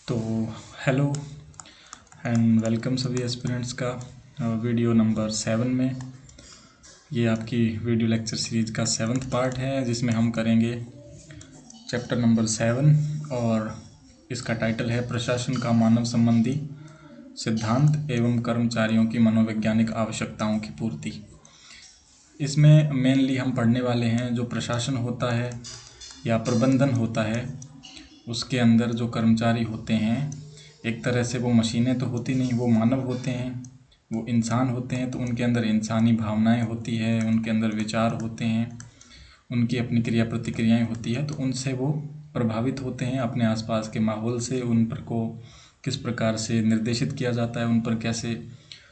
तो hello and welcome सभी aspirants का वीडियो नंबर 7 में। ये आपकी वीडियो लेक्चर सीरीज का 7th पार्ट है जिसमें हम करेंगे चैप्टर नंबर 7 और इसका टाइटल है प्रशासन का मानव संबंधी सिद्धांत एवं कर्मचारियों की मनोवैज्ञानिक आवश्यकताओं की पूर्ति। इसमें मेनली हम पढ़ने वाले हैं जो प्रशासन होता है या प्रबंधन होता है, उसके अंदर जो कर्मचारी होते हैं एक तरह से वो मशीनें तो होती नहीं, वो मानव होते हैं, वो इंसान होते हैं। तो उनके अंदर इंसानी भावनाएं होती है, उनके अंदर विचार होते हैं, उनकी अपनी क्रिया प्रतिक्रियाएं होती है। तो उनसे वो प्रभावित होते हैं अपने आसपास के माहौल से, उन पर को किस प्रकार से निर्देशित किया जाता है, उन पर कैसे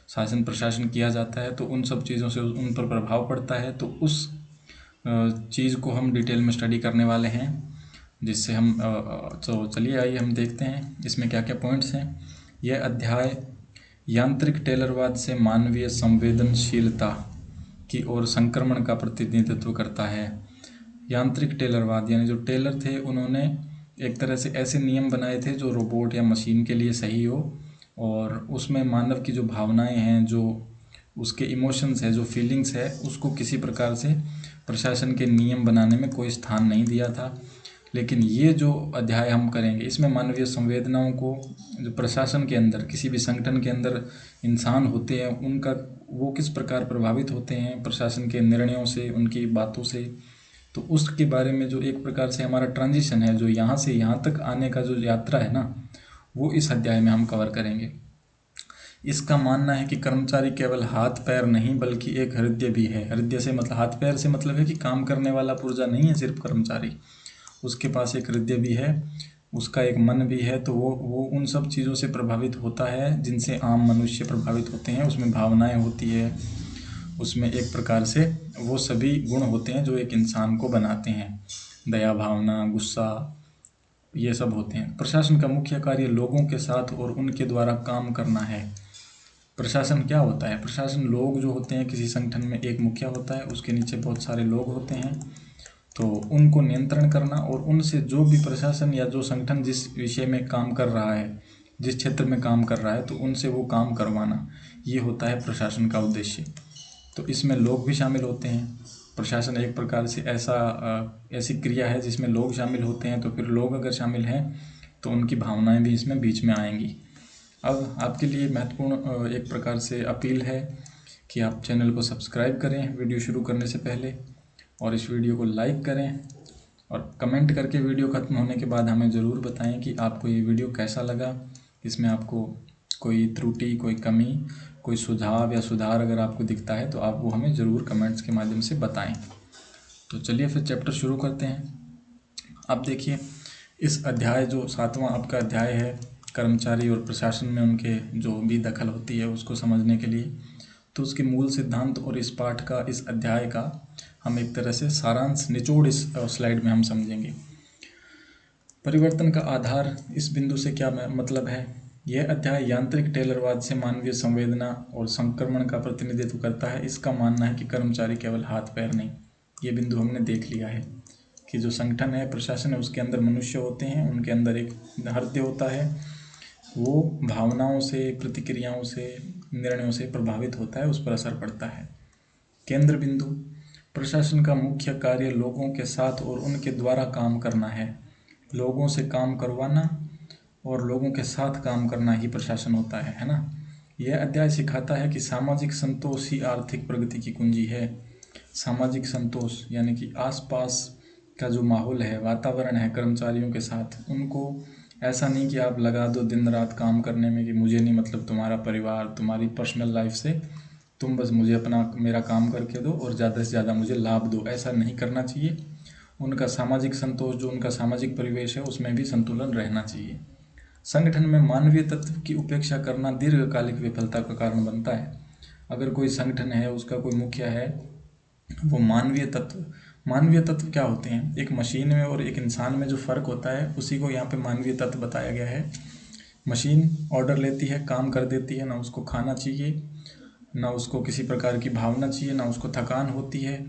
शासन प्रशासन किया जाता है, तो उन सब चीज़ों से उन पर प्रभाव पड़ता है। तो उस चीज़ को हम डिटेल में स्टडी करने वाले हैं, जिससे हम तो चलिए आइए हम देखते हैं इसमें क्या क्या पॉइंट्स हैं। यह अध्याय यांत्रिक टेलरवाद से मानवीय संवेदनशीलता की ओर संक्रमण का प्रतिनिधित्व करता है। यांत्रिक टेलरवाद यानी जो टेलर थे उन्होंने एक तरह से ऐसे नियम बनाए थे जो रोबोट या मशीन के लिए सही हो, और उसमें मानव की जो भावनाएं हैं, जो उसके इमोशंस है, जो फीलिंग्स है, उसको किसी प्रकार से प्रशासन के नियम बनाने में कोई स्थान नहीं दिया था। लेकिन ये जो अध्याय हम करेंगे इसमें मानवीय संवेदनाओं को जो प्रशासन के अंदर, किसी भी संगठन के अंदर इंसान होते हैं, उनका वो किस प्रकार प्रभावित होते हैं प्रशासन के निर्णयों से, उनकी बातों से, तो उसके बारे में जो एक प्रकार से हमारा ट्रांजिशन है, जो यहाँ से यहाँ तक आने का जो यात्रा है ना, वो इस अध्याय में हम कवर करेंगे। इसका मानना है कि कर्मचारी केवल हाथ पैर नहीं बल्कि एक हृदय भी है। हृदय से मतलब हाथ पैर से मतलब है कि काम करने वाला पुर्जा नहीं है सिर्फ कर्मचारी, उसके पास एक हृदय भी है, उसका एक मन भी है। तो वो उन सब चीज़ों से प्रभावित होता है जिनसे आम मनुष्य प्रभावित होते हैं। उसमें भावनाएं होती है, उसमें एक प्रकार से वो सभी गुण होते हैं जो एक इंसान को बनाते हैं, दया, भावना, गुस्सा, ये सब होते हैं। प्रशासन का मुख्य कार्य लोगों के साथ और उनके द्वारा काम करना है। प्रशासन क्या होता है? प्रशासन लोग जो होते हैं, किसी संगठन में एक मुखिया होता है, उसके नीचे बहुत सारे लोग होते हैं, तो उनको नियंत्रण करना और उनसे जो भी प्रशासन या जो संगठन जिस विषय में काम कर रहा है, जिस क्षेत्र में काम कर रहा है, तो उनसे वो काम करवाना, ये होता है प्रशासन का उद्देश्य। तो इसमें लोग भी शामिल होते हैं। प्रशासन एक प्रकार से ऐसी क्रिया है जिसमें लोग शामिल होते हैं। तो फिर लोग अगर शामिल हैं तो उनकी भावनाएं भी इसमें बीच में आएंगी। अब आपके लिए महत्वपूर्ण एक प्रकार से अपील है कि आप चैनल को सब्सक्राइब करें वीडियो शुरू करने से पहले, और इस वीडियो को लाइक करें, और कमेंट करके वीडियो ख़त्म होने के बाद हमें ज़रूर बताएं कि आपको ये वीडियो कैसा लगा। इसमें आपको कोई त्रुटि, कोई कमी, कोई सुझाव या सुधार अगर आपको दिखता है तो आप वो हमें ज़रूर कमेंट्स के माध्यम से बताएं। तो चलिए फिर चैप्टर शुरू करते हैं। अब देखिए, इस अध्याय जो 7वां आपका अध्याय है, कर्मचारी और प्रशासन में उनके जो भी दखल होती है उसको समझने के लिए, तो उसके मूल सिद्धांत और इस पाठ का, इस अध्याय का हम एक तरह से सारांश, निचोड़ इस स्लाइड में हम समझेंगे। परिवर्तन का आधार, इस बिंदु से क्या मतलब है? यह अध्याय यांत्रिक टेलरवाद से मानवीय संवेदना और संक्रमण का प्रतिनिधित्व करता है। इसका मानना है कि कर्मचारी केवल हाथ पैर नहीं, ये बिंदु हमने देख लिया है कि जो संगठन है, प्रशासन है, उसके अंदर मनुष्य होते हैं, उनके अंदर एक हृदय होता है, वो भावनाओं से, प्रतिक्रियाओं से, निर्णयों से प्रभावित होता है, उस पर असर पड़ता है। केंद्र बिंदु, प्रशासन का मुख्य कार्य लोगों के साथ और उनके द्वारा काम करना है। लोगों से काम करवाना और लोगों के साथ काम करना ही प्रशासन होता है ना। यह अध्याय सिखाता है कि सामाजिक संतोष ही आर्थिक प्रगति की कुंजी है। सामाजिक संतोष यानी कि आसपास का जो माहौल है, वातावरण है कर्मचारियों के साथ, उनको ऐसा नहीं कि आप लगा दो दिन रात काम करने में कि मुझे नहीं मतलब तुम्हारा परिवार, तुम्हारी पर्सनल लाइफ से, तुम बस मुझे मेरा काम करके दो और ज़्यादा से ज़्यादा मुझे लाभ दो, ऐसा नहीं करना चाहिए। उनका सामाजिक संतोष, जो उनका सामाजिक परिवेश है, उसमें भी संतुलन रहना चाहिए। संगठन में मानवीय तत्व की उपेक्षा करना दीर्घकालिक विफलता का कारण बनता है। अगर कोई संगठन है, उसका कोई मुखिया है, वो मानवीय तत्व क्या होते हैं? एक मशीन में और एक इंसान में जो फ़र्क होता है, उसी को यहाँ पे मानवीय तत्व बताया गया है। मशीन ऑर्डर लेती है, काम कर देती है, ना उसको खाना चाहिए, ना उसको किसी प्रकार की भावना चाहिए, ना उसको थकान होती है,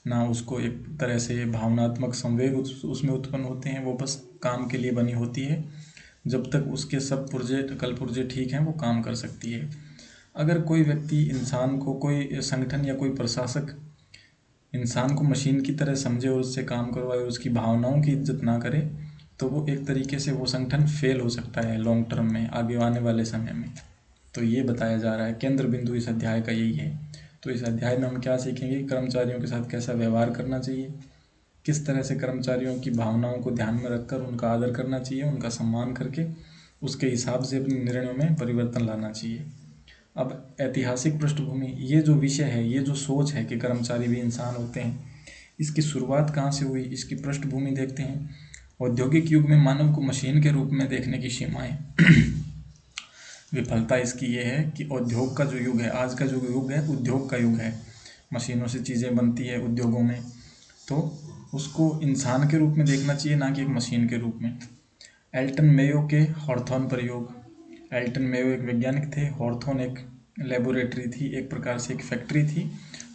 ना उसको एक तरह से भावनात्मक संवेग उसमें उत्पन्न होते हैं। वो बस काम के लिए बनी होती है। जब तक उसके सब पुर्जे कल पुर्जे ठीक हैं वो काम कर सकती है। अगर कोई व्यक्ति इंसान को, कोई संगठन या कोई प्रशासक इंसान को मशीन की तरह समझे और उससे काम करवाए और उसकी भावनाओं की इज्जत ना करे, तो वो एक तरीके से वो संगठन फेल हो सकता है लॉन्ग टर्म में, आगे आने वाले समय में। तो ये बताया जा रहा है, केंद्र बिंदु इस अध्याय का यही है। तो इस अध्याय में हम क्या सीखेंगे, कर्मचारियों के साथ कैसा व्यवहार करना चाहिए, किस तरह से कर्मचारियों की भावनाओं को ध्यान में रखकर उनका आदर करना चाहिए, उनका सम्मान करके उसके हिसाब से अपने निर्णयों में परिवर्तन लाना चाहिए। अब ऐतिहासिक पृष्ठभूमि, ये जो विषय है, ये जो सोच है कि कर्मचारी भी इंसान होते हैं, इसकी शुरुआत कहाँ से हुई, इसकी पृष्ठभूमि देखते हैं। औद्योगिक युग में मानव को मशीन के रूप में देखने की सीमाएं विफलता इसकी ये है कि उद्योग का जो युग है, आज का जो युग है उद्योग का युग है, मशीनों से चीज़ें बनती है उद्योगों में, तो उसको इंसान के रूप में देखना चाहिए, ना कि एक मशीन के रूप में। एल्टन मेयो के हॉर्थोन प्रयोग, एल्टन मेयो एक वैज्ञानिक थे, हॉर्थोन एक लेबोरेटरी थी, एक प्रकार से एक फैक्ट्री थी,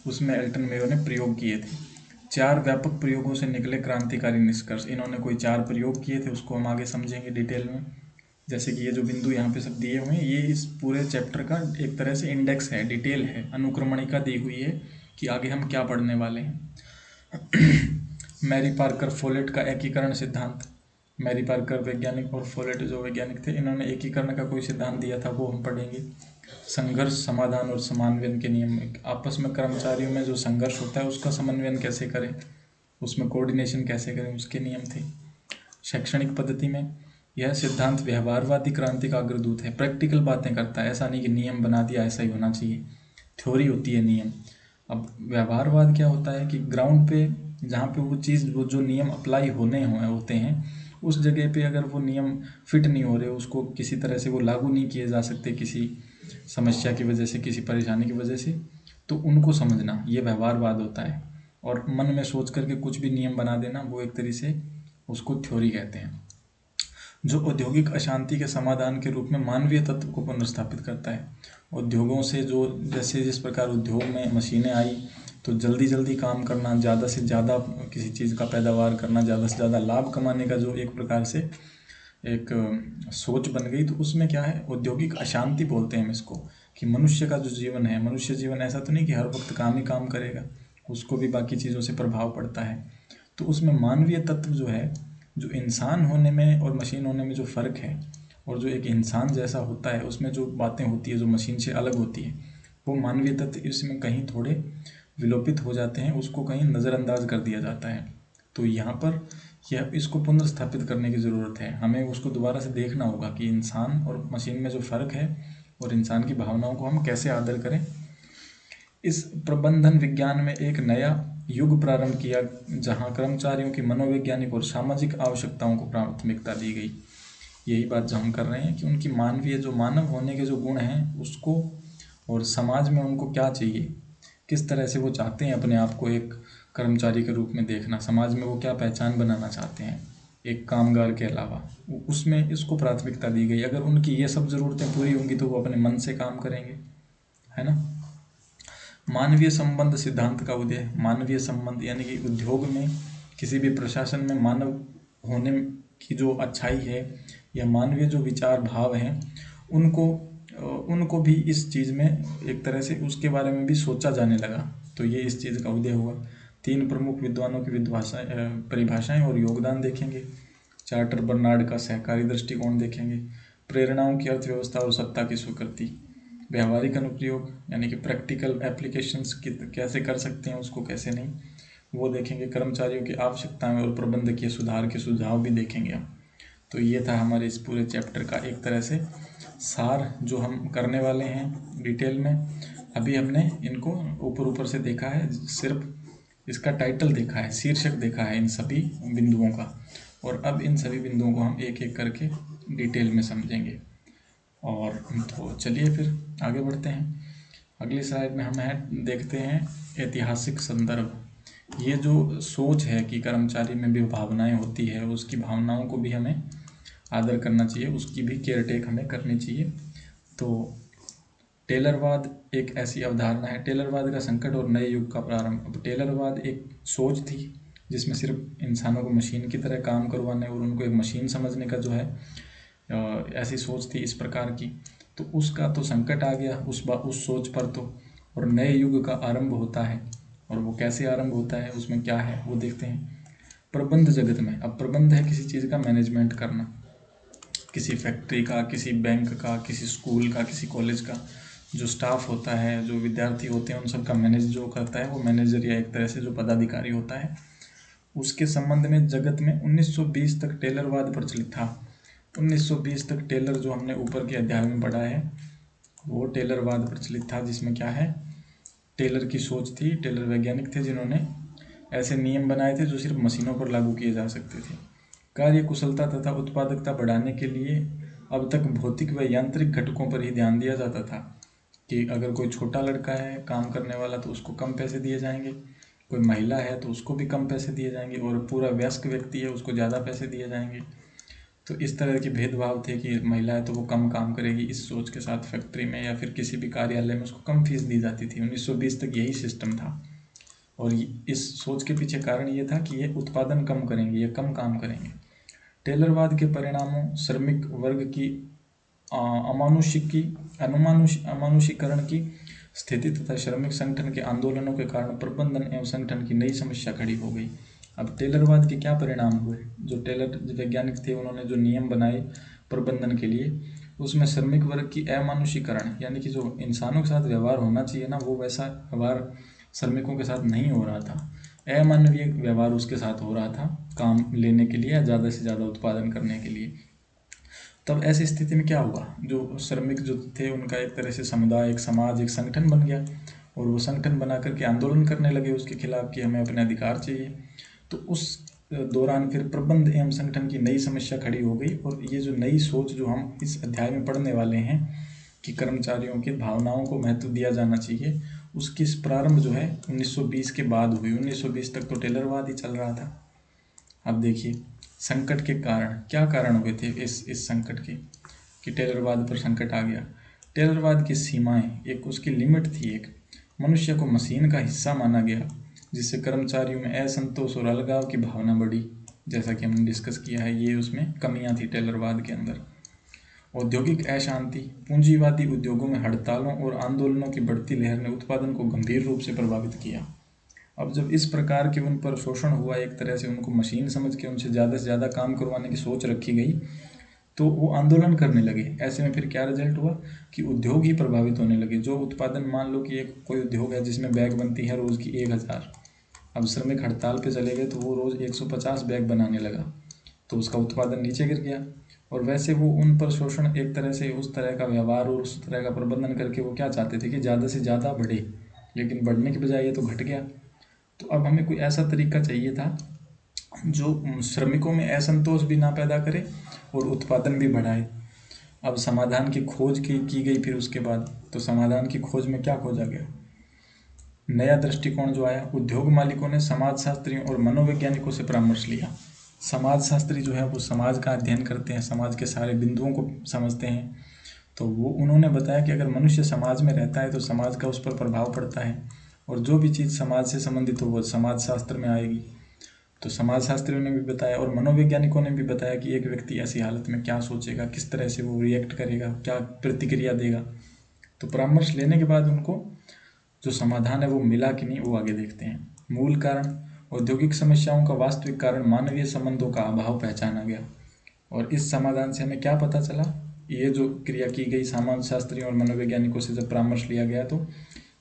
उसमें एल्टन मेयो ने प्रयोग किए थे। 4 व्यापक प्रयोगों से निकले क्रांतिकारी निष्कर्ष। इन्होंने कोई 4 प्रयोग किए थे, उसको हम आगे समझेंगे डिटेल में। जैसे कि ये जो बिंदु यहाँ पे सब दिए हुए हैं, ये इस पूरे चैप्टर का एक तरह से इंडेक्स है, डिटेल है, अनुक्रमणिका दी हुई है कि आगे हम क्या पढ़ने वाले हैं। मैरी पार्कर फोलेट का एकीकरण सिद्धांत, मैरी पार्कर वैज्ञानिक और फोलेट जो वैज्ञानिक थे, इन्होंने एकीकरण का कोई सिद्धांत दिया था, वो हम पढ़ेंगे। संघर्ष, समाधान और समन्वयन के नियम, आपस में कर्मचारियों में जो संघर्ष होता है उसका समन्वयन कैसे करें, उसमें कोऑर्डिनेशन कैसे करें, उसके नियम थे। शैक्षणिक पद्धति में यह सिद्धांत व्यवहारवादी क्रांति का अग्रदूत है, प्रैक्टिकल बातें करता है, ऐसा नहीं कि नियम बना दिया ऐसा ही होना चाहिए, थ्योरी होती है नियम। अब व्यवहारवाद क्या होता है कि ग्राउंड पे जहाँ पे वो चीज़, वो जो नियम अप्लाई होते हैं, उस जगह पे अगर वो नियम फिट नहीं हो रहे, उसको किसी तरह से वो लागू नहीं किए जा सकते किसी समस्या की वजह से, किसी परेशानी की वजह से, तो उनको समझना, ये व्यवहारवाद होता है। और मन में सोच करके कुछ भी नियम बना देना, वो एक तरीके से उसको थ्योरी कहते हैं। जो औद्योगिक अशांति के समाधान के रूप में मानवीय तत्व को पुनर्स्थापित करता है। उद्योगों से जो, जैसे जिस प्रकार उद्योग में मशीनें आई तो जल्दी जल्दी काम करना, ज़्यादा से ज़्यादा किसी चीज़ का पैदावार करना, ज़्यादा से ज़्यादा लाभ कमाने का जो एक प्रकार से एक सोच बन गई, तो उसमें क्या है, औद्योगिक अशांति बोलते हैं हम इसको, कि मनुष्य का जो जीवन है, मनुष्य जीवन ऐसा तो नहीं कि हर वक्त काम ही काम करेगा, उसको भी बाकी चीज़ों से प्रभाव पड़ता है। तो उसमें मानवीय तत्व जो है, जो इंसान होने में और मशीन होने में जो फ़र्क है, और जो एक इंसान जैसा होता है उसमें जो बातें होती है जो मशीन से अलग होती है, वो मानवीय तत्व इसमें कहीं थोड़े विलोपित हो जाते हैं, उसको कहीं नज़रअंदाज कर दिया जाता है। तो यहाँ पर यह इसको पुनर्स्थापित करने की ज़रूरत है, हमें उसको दोबारा से देखना होगा कि इंसान और मशीन में जो फ़र्क है और इंसान की भावनाओं को हम कैसे आदर करें। इस प्रबंधन विज्ञान में एक नया युग प्रारंभ किया, जहाँ कर्मचारियों की मनोवैज्ञानिक और सामाजिक आवश्यकताओं को प्राथमिकता दी गई। यही बात जो हम कर रहे हैं कि उनकी मानवीय, जो मानव होने के जो गुण हैं उसको, और समाज में उनको क्या चाहिए, किस तरह से वो चाहते हैं अपने आप को एक कर्मचारी के रूप में देखना, समाज में वो क्या पहचान बनाना चाहते हैं एक कामगार के अलावा, उसमें इसको प्राथमिकता दी गई। अगर उनकी ये सब ज़रूरतें पूरी होंगी तो वो अपने मन से काम करेंगे, है ना। मानवीय संबंध सिद्धांत का उदय, मानवीय संबंध यानी कि उद्योग में, किसी भी प्रशासन में मानव होने की जो अच्छाई है, या मानवीय जो विचार भाव हैं, उनको भी इस चीज़ में एक तरह से उसके बारे में भी सोचा जाने लगा, तो ये इस चीज़ का उदय हुआ। 3 प्रमुख विद्वानों की परिभाषाएं और योगदान देखेंगे। चार्टर बर्नार्ड का सहकारी दृष्टिकोण देखेंगे। प्रेरणाओं की अर्थव्यवस्था और सत्ता की स्वीकृति। व्यावहारिक अनुप्रयोग यानी कि प्रैक्टिकल एप्लीकेशंस कैसे कर सकते हैं, उसको कैसे नहीं, वो देखेंगे। कर्मचारियों की आवश्यकताएं और प्रबंधकीय सुधार के सुझाव भी देखेंगे हम। तो ये था हमारे इस पूरे चैप्टर का एक तरह से सार जो हम करने वाले हैं डिटेल में। अभी हमने इनको ऊपर ऊपर से देखा है, सिर्फ इसका टाइटल देखा है, शीर्षक देखा है इन सभी बिंदुओं का, और अब इन सभी बिंदुओं को हम एक एक करके डिटेल में समझेंगे। और तो चलिए फिर आगे बढ़ते हैं। अगली स्लाइड में हम देखते हैं ऐतिहासिक संदर्भ। ये जो सोच है कि कर्मचारी में भी भावनाएं होती है, उसकी भावनाओं को भी हमें आदर करना चाहिए, उसकी भी केयर टेक हमें करनी चाहिए। तो टेलरवाद एक ऐसी अवधारणा है, टेलरवाद का संकट और नए युग का प्रारंभ। अब टेलरवाद एक सोच थी जिसमें सिर्फ इंसानों को मशीन की तरह काम करवाने और उनको एक मशीन समझने का जो है ऐसी सोच थी इस प्रकार की, तो उसका तो संकट आ गया उस सोच पर तो, और नए युग का आरंभ होता है। और वो कैसे आरंभ होता है, उसमें क्या है वो देखते हैं। प्रबंध जगत में, अब प्रबंध है किसी चीज़ का मैनेजमेंट करना, किसी फैक्ट्री का, किसी बैंक का, किसी स्कूल का, किसी कॉलेज का। जो स्टाफ होता है, जो विद्यार्थी होते हैं, उन सब का मैनेज जो करता है वो मैनेजर, या एक तरह से जो पदाधिकारी होता है। उसके संबंध में जगत में 1920 तक टेलरवाद प्रचलित था। 1920 तक टेलर, जो हमने ऊपर के अध्याय में पढ़ा है, वो टेलरवाद प्रचलित था, जिसमें क्या है, टेलर की सोच थी। टेलर वैज्ञानिक थे जिन्होंने ऐसे नियम बनाए थे जो सिर्फ मशीनों पर लागू किए जा सकते थे। कार्य कुशलता तथा उत्पादकता बढ़ाने के लिए अब तक भौतिक व यांत्रिक घटकों पर ही ध्यान दिया जाता था, कि अगर कोई छोटा लड़का है काम करने वाला तो उसको कम पैसे दिए जाएंगे, कोई महिला है तो उसको भी कम पैसे दिए जाएंगे, और पूरा वयस्क व्यक्ति है उसको ज़्यादा पैसे दिए जाएंगे। तो इस तरह के भेदभाव थे कि महिला है तो वो कम काम करेगी, इस सोच के साथ फैक्ट्री में या फिर किसी भी कार्यालय में उसको कम फीस दी जाती थी। 1920 तक यही सिस्टम था, और इस सोच के पीछे कारण ये था कि ये उत्पादन कम करेंगे, ये कम काम करेंगे। टेलरवाद के परिणामों श्रमिक वर्ग की अमानुषीकरण की स्थिति तथा श्रमिक संगठन के आंदोलनों के कारण प्रबंधन एवं संगठन की नई समस्या खड़ी हो गई। अब टेलरवाद के क्या परिणाम हुए, जो टेलर वैज्ञानिक थे उन्होंने जो नियम बनाए प्रबंधन के लिए, उसमें श्रमिक वर्ग की अमानुषीकरण, यानी कि जो इंसानों के साथ व्यवहार होना चाहिए ना, वो वैसा व्यवहार श्रमिकों के साथ नहीं हो रहा था। अमानवीय व्यवहार उसके साथ हो रहा था काम लेने के लिए, ज़्यादा से ज़्यादा उत्पादन करने के लिए। तब ऐसी स्थिति में क्या हुआ, जो श्रमिक जो थे उनका एक तरह से समुदाय, एक समाज, एक संगठन बन गया, और वो संगठन बना करके आंदोलन करने लगे उसके खिलाफ कि हमें अपने अधिकार चाहिए। तो उस दौरान फिर प्रबंध एवं संगठन की नई समस्या खड़ी हो गई, और ये जो नई सोच जो हम इस अध्याय में पढ़ने वाले हैं कि कर्मचारियों की भावनाओं को महत्व दिया जाना चाहिए, उसकी प्रारंभ जो है 1920 के बाद हुई। 1920 तक तो टेलरवाद ही चल रहा था। अब देखिए संकट के कारण, क्या कारण हुए थे इस संकट के, कि टेलरवाद पर संकट आ गया। टेलरवाद की सीमाएं, एक उसकी लिमिट थी, एक मनुष्य को मशीन का हिस्सा माना गया, जिससे कर्मचारियों में असंतोष और अलगाव की भावना बढ़ी, जैसा कि हमने डिस्कस किया है। ये उसमें कमियां थी टेलरवाद के अंदर। औद्योगिक अशांति, पूंजीवादी उद्योगों में हड़तालों और आंदोलनों की बढ़ती लहर ने उत्पादन को गंभीर रूप से प्रभावित किया। अब जब इस प्रकार के उन पर शोषण हुआ, एक तरह से उनको मशीन समझ के उनसे ज़्यादा काम करवाने की सोच रखी गई, तो वो आंदोलन करने लगे। ऐसे में फिर क्या रिजल्ट हुआ कि उद्योग ही प्रभावित होने लगे। जो उत्पादन, मान लो कि एक कोई उद्योग है जिसमें बैग बनती है रोज़ की 1000, अब श्रमिक हड़ताल पे चले गए तो वो रोज़ 150 बैग बनाने लगा, तो उसका उत्पादन नीचे गिर गया। और वैसे वो उन पर शोषण, एक तरह से उस तरह का व्यवहार और उस तरह का प्रबंधन करके वो क्या चाहते थे कि ज़्यादा से ज़्यादा बढ़े, लेकिन बढ़ने के बजाय ये तो घट गया। तो अब हमें कोई ऐसा तरीका चाहिए था जो श्रमिकों में असंतोष भी ना पैदा करे और उत्पादन भी बढ़ाए। अब समाधान की खोज की गई। फिर उसके बाद तो समाधान की खोज में क्या खोजा गया, नया दृष्टिकोण जो आया, उद्योग मालिकों ने समाजशास्त्रियों और मनोवैज्ञानिकों से परामर्श लिया। समाजशास्त्री जो है वो समाज का अध्ययन करते हैं, समाज के सारे बिंदुओं को समझते हैं। तो वो उन्होंने बताया कि अगर मनुष्य समाज में रहता है तो समाज का उस पर प्रभाव पड़ता है, और जो भी चीज़ समाज से संबंधित हो वो समाजशास्त्र में आएगी। तो समाजशास्त्रियों ने भी बताया और मनोवैज्ञानिकों ने भी बताया कि एक व्यक्ति ऐसी हालत में क्या सोचेगा, किस तरह से वो रिएक्ट करेगा, क्या प्रतिक्रिया देगा। तो परामर्श लेने के बाद उनको जो समाधान है वो मिला कि नहीं, वो आगे देखते हैं। मूल कारण, औद्योगिक समस्याओं का वास्तविक कारण मानवीय संबंधों का अभाव पहचाना गया। और इस समाधान से हमें क्या पता चला, ये जो क्रिया की गई समाजशास्त्रियों और मनोवैज्ञानिकों से जब परामर्श लिया गया, तो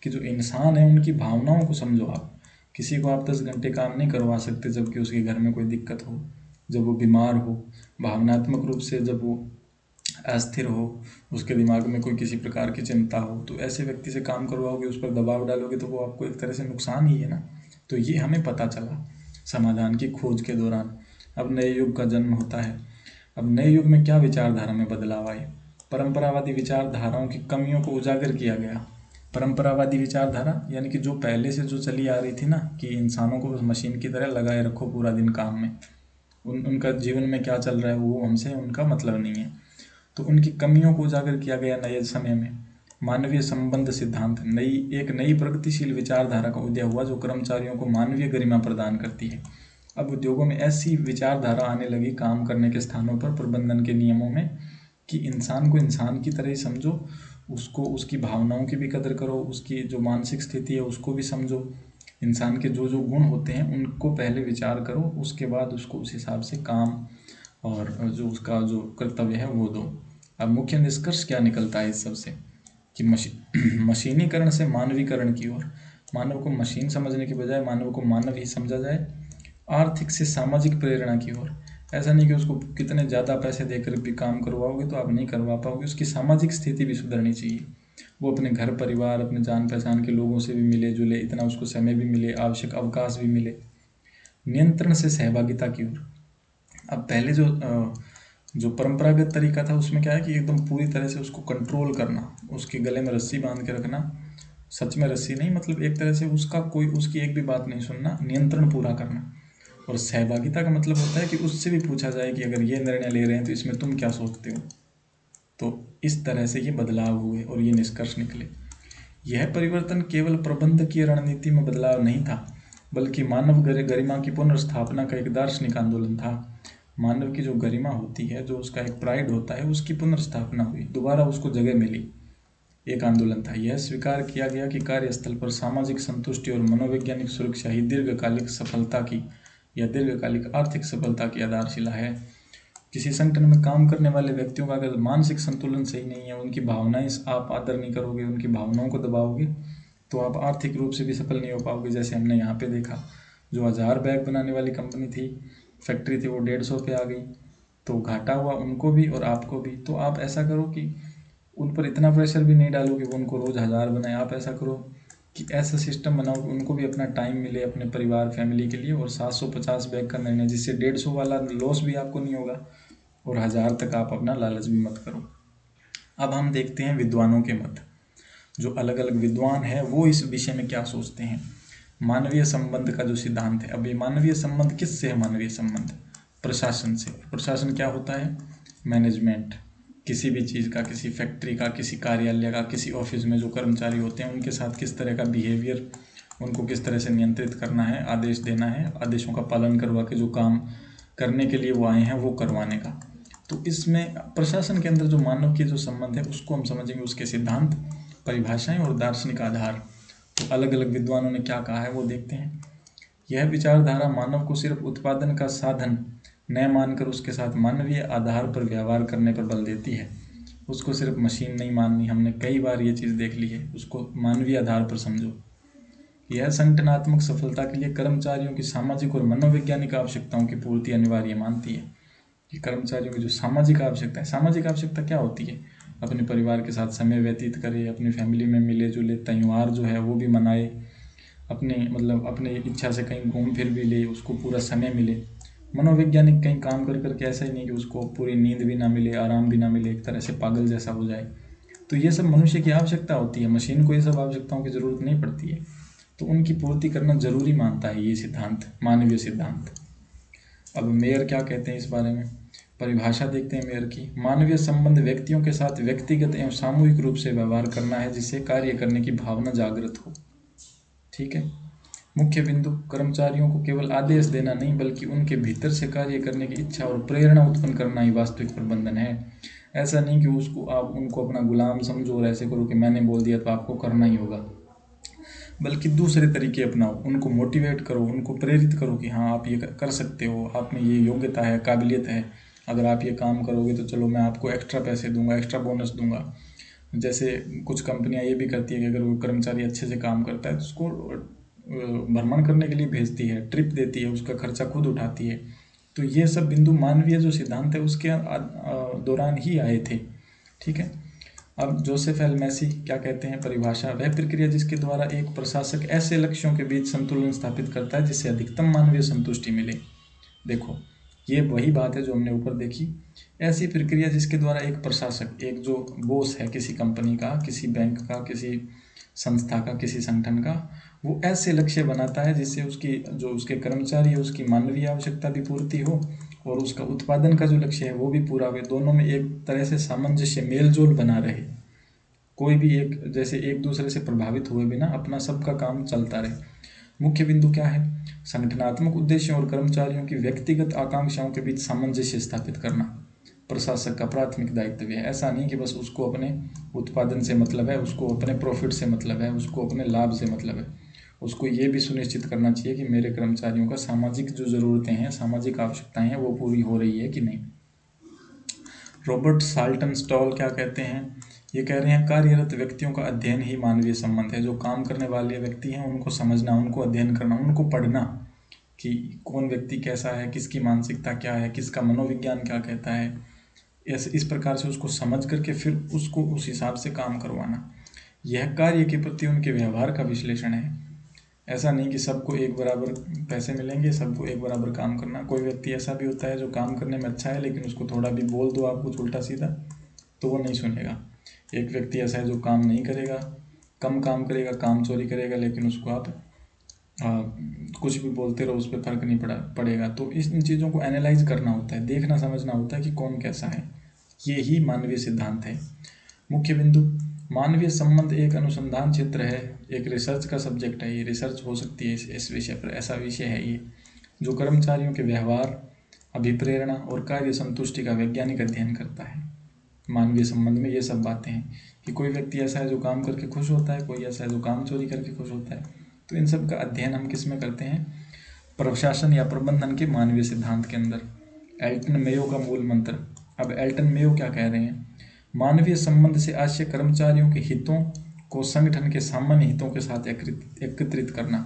कि जो इंसान है उनकी भावनाओं को समझो। आप किसी को आप 10 घंटे काम नहीं करवा सकते जबकि उसके घर में कोई दिक्कत हो, जब वो बीमार हो, भावनात्मक रूप से जब वो अस्थिर हो, उसके दिमाग में कोई किसी प्रकार की चिंता हो, तो ऐसे व्यक्ति से काम करवाओगे, उस पर दबाव डालोगे, तो वो आपको एक तरह से नुकसान ही है ना। तो ये हमें पता चला समाधान की खोज के दौरान। अब नए युग का जन्म होता है। अब नए युग में क्या विचारधारा में बदलाव आए, परंपरावादी विचारधाराओं की कमियों को उजागर किया गया। परंपरावादी विचारधारा यानी कि जो पहले से जो चली आ रही थी ना, कि इंसानों को बस मशीन की तरह लगाए रखो पूरा दिन काम में, उनका जीवन में क्या चल रहा है वो हमसे उनका मतलब नहीं है। तो उनकी कमियों को उजागर किया गया नए समय में। मानवीय संबंध सिद्धांत, एक नई प्रगतिशील विचारधारा का उदय हुआ जो कर्मचारियों को मानवीय गरिमा प्रदान करती है। अब उद्योगों में ऐसी विचारधारा आने लगी काम करने के स्थानों पर प्रबंधन के नियमों में, कि इंसान को इंसान की तरह ही समझो, उसको उसकी भावनाओं की भी कदर करो, उसकी जो मानसिक स्थिति है उसको भी समझो, इंसान के जो जो गुण होते हैं उनको पहले विचार करो, उसके बाद उसको उस हिसाब से काम और जो उसका जो कर्तव्य है वो दो। अब मुख्य निष्कर्ष क्या निकलता है इस सब से कि मशीनीकरण से मानवीकरण की ओर, मानव को मशीन समझने के बजाय मानव को मानव ही समझा जाए। आर्थिक से सामाजिक प्रेरणा की ओर, ऐसा नहीं कि उसको कितने ज़्यादा पैसे देकर भी काम करवाओगे तो आप नहीं करवा पाओगे, उसकी सामाजिक स्थिति भी सुधरनी चाहिए, वो अपने घर परिवार अपने जान पहचान के लोगों से भी मिले जुले, इतना उसको समय भी मिले, आवश्यक अवकाश भी मिले। नियंत्रण से सहभागिता की ओर, अब पहले जो परंपरागत तरीका था उसमें क्या है कि एकदम पूरी तरह से उसको कंट्रोल करना, उसके गले में रस्सी बांध के रखना, सच में रस्सी नहीं, मतलब एक तरह से उसका कोई उसकी एक भी बात नहीं सुनना, नियंत्रण पूरा करना। और सहभागिता का मतलब होता है कि उससे भी पूछा जाए कि अगर ये निर्णय ले रहे हैं तो इसमें तुम क्या सोचते हो। तो इस तरह से ये बदलाव हुए और ये निष्कर्ष निकले। यह परिवर्तन केवल प्रबंधकीय रणनीति में बदलाव नहीं था, बल्कि मानव गरिमा की पुनर्स्थापना का एक दार्शनिक आंदोलन था। मानव की जो गरिमा होती है, जो उसका एक प्राइड होता है, उसकी पुनर्स्थापना हुई, दोबारा उसको जगह मिली, एक आंदोलन था। यह स्वीकार किया गया कि कार्यस्थल पर सामाजिक संतुष्टि और मनोवैज्ञानिक सुरक्षा ही दीर्घकालिक सफलता की या दीर्घकालिक आर्थिक सफलता की आधारशिला है। किसी संगठन में काम करने वाले व्यक्तियों का अगर मानसिक संतुलन सही नहीं है, उनकी भावनाएं आप आदर नहीं करोगे, उनकी भावनाओं को दबाओगे, तो आप आर्थिक रूप से भी सफल नहीं हो पाओगे। जैसे हमने यहाँ पे देखा, जो 1000 बैग बनाने वाली कंपनी थी, फैक्ट्री थी, वो 150 पे आ गई, तो घाटा हुआ उनको भी और आपको भी। तो आप ऐसा करो कि उन पर इतना प्रेशर भी नहीं डालो कि वो उनको रोज़ 1000 बनाए, आप ऐसा करो कि ऐसा सिस्टम बनाओ कि उनको भी अपना टाइम मिले अपने परिवार फैमिली के लिए, और 750 बैग का निर्णय, जिससे 150 वाला लॉस भी आपको नहीं होगा और 1000 तक आप अपना लालच भी मत करो। अब हम देखते हैं विद्वानों के मत, जो अलग अलग विद्वान हैं वो इस विषय में क्या सोचते हैं। मानवीय संबंध का जो सिद्धांत है, अब ये मानवीय संबंध किससे है? मानवीय संबंध प्रशासन से। प्रशासन क्या होता है? मैनेजमेंट, किसी भी चीज़ का, किसी फैक्ट्री का, किसी कार्यालय का, किसी ऑफिस में जो कर्मचारी होते हैं उनके साथ किस तरह का बिहेवियर, उनको किस तरह से नियंत्रित करना है, आदेश देना है, आदेशों का पालन करवा के जो काम करने के लिए वो आए हैं वो करवाने का। तो इसमें प्रशासन के अंदर जो मानव के जो संबंध है उसको हम समझेंगे, उसके सिद्धांत, परिभाषाएं और दार्शनिक आधार। तो अलग अलग विद्वानों ने क्या कहा है वो देखते हैं। यह विचारधारा मानव को सिर्फ उत्पादन का साधन न मानकर उसके साथ मानवीय आधार पर व्यवहार करने पर बल देती है। उसको सिर्फ मशीन नहीं माननी, हमने कई बार ये चीज़ देख ली है, उसको मानवीय आधार पर समझो। यह संगठनात्मक सफलता के लिए कर्मचारियों की सामाजिक और मनोवैज्ञानिक आवश्यकताओं की पूर्ति अनिवार्य मानती है। कि कर्मचारियों की जो सामाजिक आवश्यकता है, सामाजिक आवश्यकता क्या होती है? अपने परिवार के साथ समय व्यतीत करे, अपनी फैमिली में मिले जुले, त्यौहार जो है वो भी मनाए, अपने इच्छा से कहीं घूम फिर भी ले, उसको पूरा समय मिले। मनोवैज्ञानिक कहीं काम कर करके ऐसा ही नहीं कि उसको पूरी नींद भी ना मिले, आराम भी ना मिले, एक तरह से पागल जैसा हो जाए। तो ये सब मनुष्य की आवश्यकता होती है, मशीन को ये सब आवश्यकताओं की ज़रूरत नहीं पड़ती है, तो उनकी पूर्ति करना जरूरी मानता है ये सिद्धांत, मानवीय सिद्धांत। अब मेयर क्या कहते हैं इस बारे में, परिभाषा देखते हैं मेयर की। मानवीय संबंध व्यक्तियों के साथ व्यक्तिगत एवं सामूहिक रूप से व्यवहार करना है जिससे कार्य करने की भावना जागृत हो। ठीक है। मुख्य बिंदु, कर्मचारियों को केवल आदेश देना नहीं बल्कि उनके भीतर से कार्य करने की इच्छा और प्रेरणा उत्पन्न करना ही वास्तविक प्रबंधन है। ऐसा नहीं कि आप उनको अपना गुलाम समझो और ऐसे करो कि मैंने बोल दिया तो आपको करना ही होगा, बल्कि दूसरे तरीके अपनाओ, उनको मोटिवेट करो, उनको प्रेरित करो कि हाँ आप ये कर सकते हो, आप में ये योग्यता है, काबिलियत है, अगर आप ये काम करोगे तो चलो मैं आपको एक्स्ट्रा पैसे दूंगा, एक्स्ट्रा बोनस दूंगा। जैसे कुछ कंपनियां ये भी करती है कि अगर वो कर्मचारी अच्छे से काम करता है तो उसको भ्रमण करने के लिए भेजती है, ट्रिप देती है, उसका खर्चा खुद उठाती है। तो ये सब बिंदु मानवीय जो सिद्धांत है उसके दौरान ही आए थे। ठीक है। अब जोसेफ एल मैसी क्या कहते हैं, परिभाषा, वह प्रक्रिया जिसके द्वारा एक प्रशासक ऐसे लक्ष्यों के बीच संतुलन स्थापित करता है जिससे अधिकतम मानवीय संतुष्टि मिले। देखो ये वही बात है जो हमने ऊपर देखी, ऐसी प्रक्रिया जिसके द्वारा एक प्रशासक, एक जो बॉस है किसी कंपनी का, किसी बैंक का, किसी संस्था का, किसी संगठन का, वो ऐसे लक्ष्य बनाता है जिससे उसके कर्मचारी है उसकी मानवीय आवश्यकता भी पूर्ति हो और उसका उत्पादन का जो लक्ष्य है वो भी पूरा हो, दोनों में एक तरह से सामंजस्य, मेलजोल बना रहे, कोई भी एक जैसे एक दूसरे से प्रभावित हुए बिना अपना सबका काम चलता रहे। मुख्य बिंदु क्या है? संगठनात्मक उद्देश्यों और कर्मचारियों की व्यक्तिगत आकांक्षाओं के बीच सामंजस्य स्थापित करना। प्रशासक का प्राथमिक दायित्व है। ऐसा नहीं कि बस उसको अपने उत्पादन से मतलब है, उसको अपने प्रॉफिट से मतलब है, उसको अपने लाभ से मतलब है। उसको ये भी सुनिश्चित करना चाहिए कि मेरे कर्मचारियों का सामाजिक जो ज़रूरतें हैं, सामाजिक आवश्यकताएं हैं, वो पूरी हो रही है कि नहीं। रॉबर्ट साल्टनस्टॉल क्या कहते हैं? ये कह रहे हैं कार्यरत व्यक्तियों का अध्ययन ही मानवीय संबंध है। जो काम करने वाले व्यक्ति हैं उनको समझना, उनको अध्ययन करना, उनको पढ़ना कि कौन व्यक्ति कैसा है, किसकी मानसिकता क्या है, किसका मनोविज्ञान क्या कहता है, इस प्रकार से उसको समझ करके फिर उसको उस हिसाब से काम करवाना, यह कार्य के प्रति उनके व्यवहार का विश्लेषण है। ऐसा नहीं कि सबको एक बराबर पैसे मिलेंगे, सबको एक बराबर काम करना। कोई व्यक्ति ऐसा भी होता है जो काम करने में अच्छा है, लेकिन उसको थोड़ा भी बोल दो आप कुछ उल्टा सीधा तो वो नहीं सुनेगा। एक व्यक्ति ऐसा है जो काम नहीं करेगा, कम काम करेगा, काम चोरी करेगा, लेकिन उसको आप कुछ भी बोलते रहो, उस पर फर्क नहीं पड़ेगा। तो इन चीज़ों को एनालाइज करना होता है, देखना समझना होता है कि कौन कैसा है। ये ही मानवीय सिद्धांत है। मुख्य बिंदु, मानवीय संबंध एक अनुसंधान क्षेत्र है, एक रिसर्च का सब्जेक्ट है। ये रिसर्च हो सकती है इस विषय पर, ऐसा विषय है ये, जो कर्मचारियों के व्यवहार, अभिप्रेरणा और कार्य संतुष्टि का वैज्ञानिक अध्ययन करता है। मानवीय संबंध में ये सब बातें हैं कि कोई व्यक्ति ऐसा है जो काम करके खुश होता है, कोई ऐसा है जो काम चोरी करके खुश होता है। तो इन सब का अध्ययन हम किस में करते हैं? प्रशासन या प्रबंधन के मानवीय सिद्धांत के अंदर। एल्टन मेयो का मूल मंत्र। अब एल्टन मेयो क्या कह रहे हैं? मानवीय संबंध से आशय कर्मचारियों के हितों को संगठन के सामान्य हितों के साथ एकत्रित करना।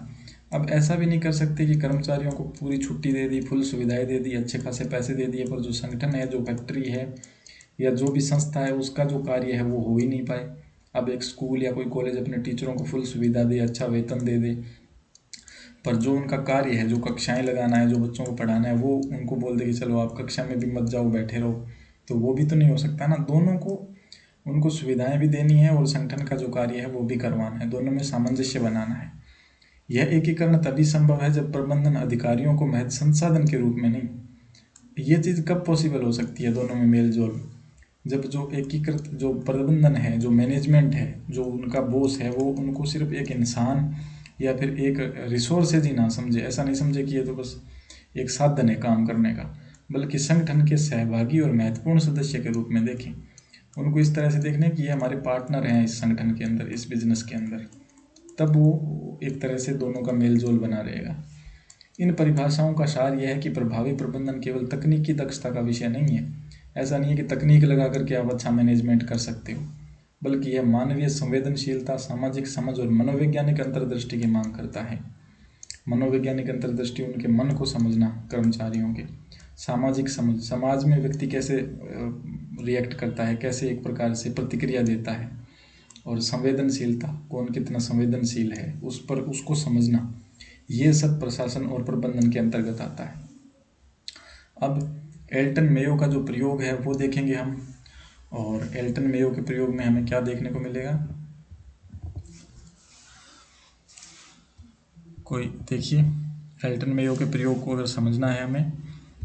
अब ऐसा भी नहीं कर सकते कि कर्मचारियों को पूरी छुट्टी दे दी, फुल सुविधाएं दे दी, अच्छे खासे पैसे दे दिए, पर जो संगठन है, जो फैक्ट्री है या जो भी संस्था है, उसका जो कार्य है वो हो ही नहीं पाए। अब एक स्कूल या कोई कॉलेज अपने टीचरों को फुल सुविधा दे, अच्छा वेतन दे दे, पर जो उनका कार्य है, जो कक्षाएं लगाना है, जो बच्चों को पढ़ाना है, वो उनको बोल दे कि चलो आप कक्षा में भी मत जाओ, बैठे रहो, तो वो भी तो नहीं हो सकता ना। दोनों को, उनको सुविधाएं भी देनी है और संगठन का जो कार्य है वो भी करवाना है, दोनों में सामंजस्य बनाना है। यह एकीकरण तभी संभव है जब प्रबंधन अधिकारियों को महज संसाधन के रूप में नहीं। ये चीज़ कब पॉसिबल हो सकती है दोनों में मेल जोल? जब जो एकीकृत जो प्रबंधन है, जो मैनेजमेंट है, जो उनका बॉस है, वो उनको सिर्फ एक इंसान या फिर एक रिसोर्सेज ही ना समझे। ऐसा नहीं समझे कि ये तो बस एक साधन है काम करने का, बल्कि संगठन के सहभागी और महत्वपूर्ण सदस्य के रूप में देखें। उनको इस तरह से देखने कि ये हमारे पार्टनर हैं इस संगठन के अंदर, इस बिजनेस के अंदर। तब वो एक तरह से दोनों का मेल जोल बना रहेगा। इन परिभाषाओं का सार यह है कि प्रभावी प्रबंधन केवल तकनीकी दक्षता का विषय नहीं है। ऐसा नहीं है कि तकनीक लगा करके आप अच्छा मैनेजमेंट कर सकते हो, बल्कि यह मानवीय संवेदनशीलता, सामाजिक समझ और मनोवैज्ञानिक अंतर्दृष्टि की मांग करता है। मनोवैज्ञानिक अंतर्दृष्टि, उनके मन को समझना, कर्मचारियों के सामाजिक समझ, समाज में व्यक्ति कैसे रिएक्ट करता है, कैसे एक प्रकार से प्रतिक्रिया देता है, और संवेदनशीलता, कौन कितना संवेदनशील है उस पर, उसको समझना, ये सब प्रशासन और प्रबंधन के अंतर्गत आता है। अब एल्टन मेयो का जो प्रयोग है वो देखेंगे हम, और एल्टन मेयो के प्रयोग में हमें क्या देखने को मिलेगा। कोई देखिए, एल्टन मेयो के प्रयोग को अगर समझना है हमें,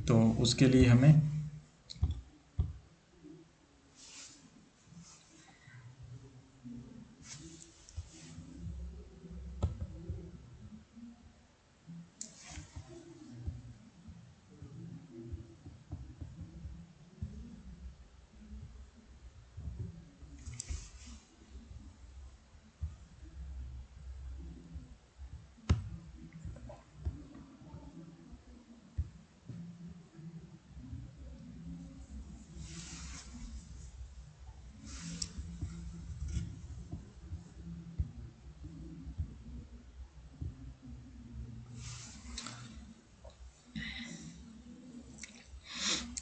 तो उसके लिए हमें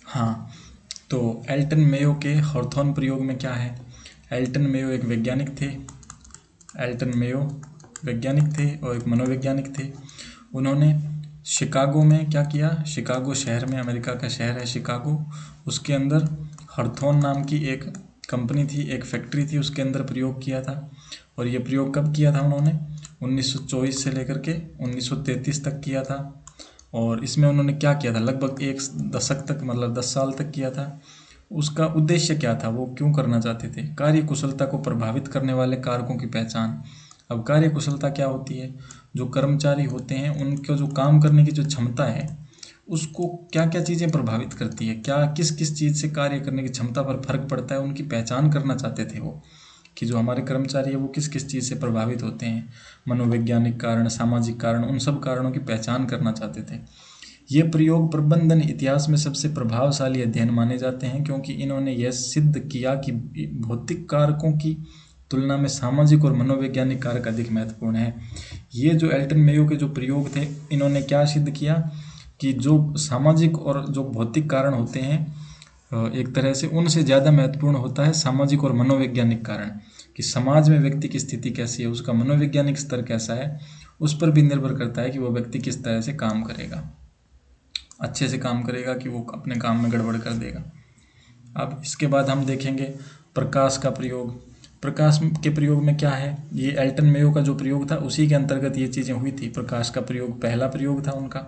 हाँ, तो एल्टन मेयो के हॉर्थोन प्रयोग में क्या है? एल्टन मेयो एक वैज्ञानिक थे। एल्टन मेयो वैज्ञानिक थे और एक मनोवैज्ञानिक थे। उन्होंने शिकागो में क्या किया? शिकागो शहर में, अमेरिका का शहर है शिकागो, उसके अंदर हॉर्थोन नाम की एक कंपनी थी, एक फैक्ट्री थी, उसके अंदर प्रयोग किया था। और ये प्रयोग कब किया था उन्होंने? 1924 से लेकर के 1933 तक किया था। और इसमें उन्होंने क्या किया था? लगभग एक दशक तक, मतलब 10 साल तक किया था। उसका उद्देश्य क्या था? वो क्यों करना चाहते थे? कार्य कुशलता को प्रभावित करने वाले कारकों की पहचान। अब कार्य कुशलता क्या होती है? जो कर्मचारी होते हैं उनको जो काम करने की जो क्षमता है, उसको क्या क्या चीज़ें प्रभावित करती है, क्या किस किस चीज़ से कार्य करने की क्षमता पर फर्क पड़ता है, उनकी पहचान करना चाहते थे वो, कि जो हमारे कर्मचारी है वो किस किस चीज़ से प्रभावित होते हैं, मनोवैज्ञानिक कारण, सामाजिक कारण, उन सब कारणों की पहचान करना चाहते थे। ये प्रयोग प्रबंधन इतिहास में सबसे प्रभावशाली अध्ययन माने जाते हैं, क्योंकि इन्होंने यह सिद्ध किया कि भौतिक कारकों की तुलना में सामाजिक और मनोवैज्ञानिक कारक अधिक महत्वपूर्ण है। ये जो एल्टन मेयो के जो प्रयोग थे, इन्होंने क्या सिद्ध किया कि जो सामाजिक और जो भौतिक कारण होते हैं, एक तरह से उनसे ज़्यादा महत्वपूर्ण होता है सामाजिक और मनोवैज्ञानिक कारण, कि समाज में व्यक्ति की स्थिति कैसी है, उसका मनोवैज्ञानिक स्तर कैसा है, उस पर भी निर्भर करता है कि वो व्यक्ति किस तरह से काम करेगा, अच्छे से काम करेगा कि वो अपने काम में गड़बड़ कर देगा। अब इसके बाद हम देखेंगे प्रकाश का प्रयोग। प्रकाश के प्रयोग में क्या है, ये एल्टन मेयो का जो प्रयोग था उसी के अंतर्गत ये चीज़ें हुई थी। प्रकाश का प्रयोग पहला प्रयोग था उनका।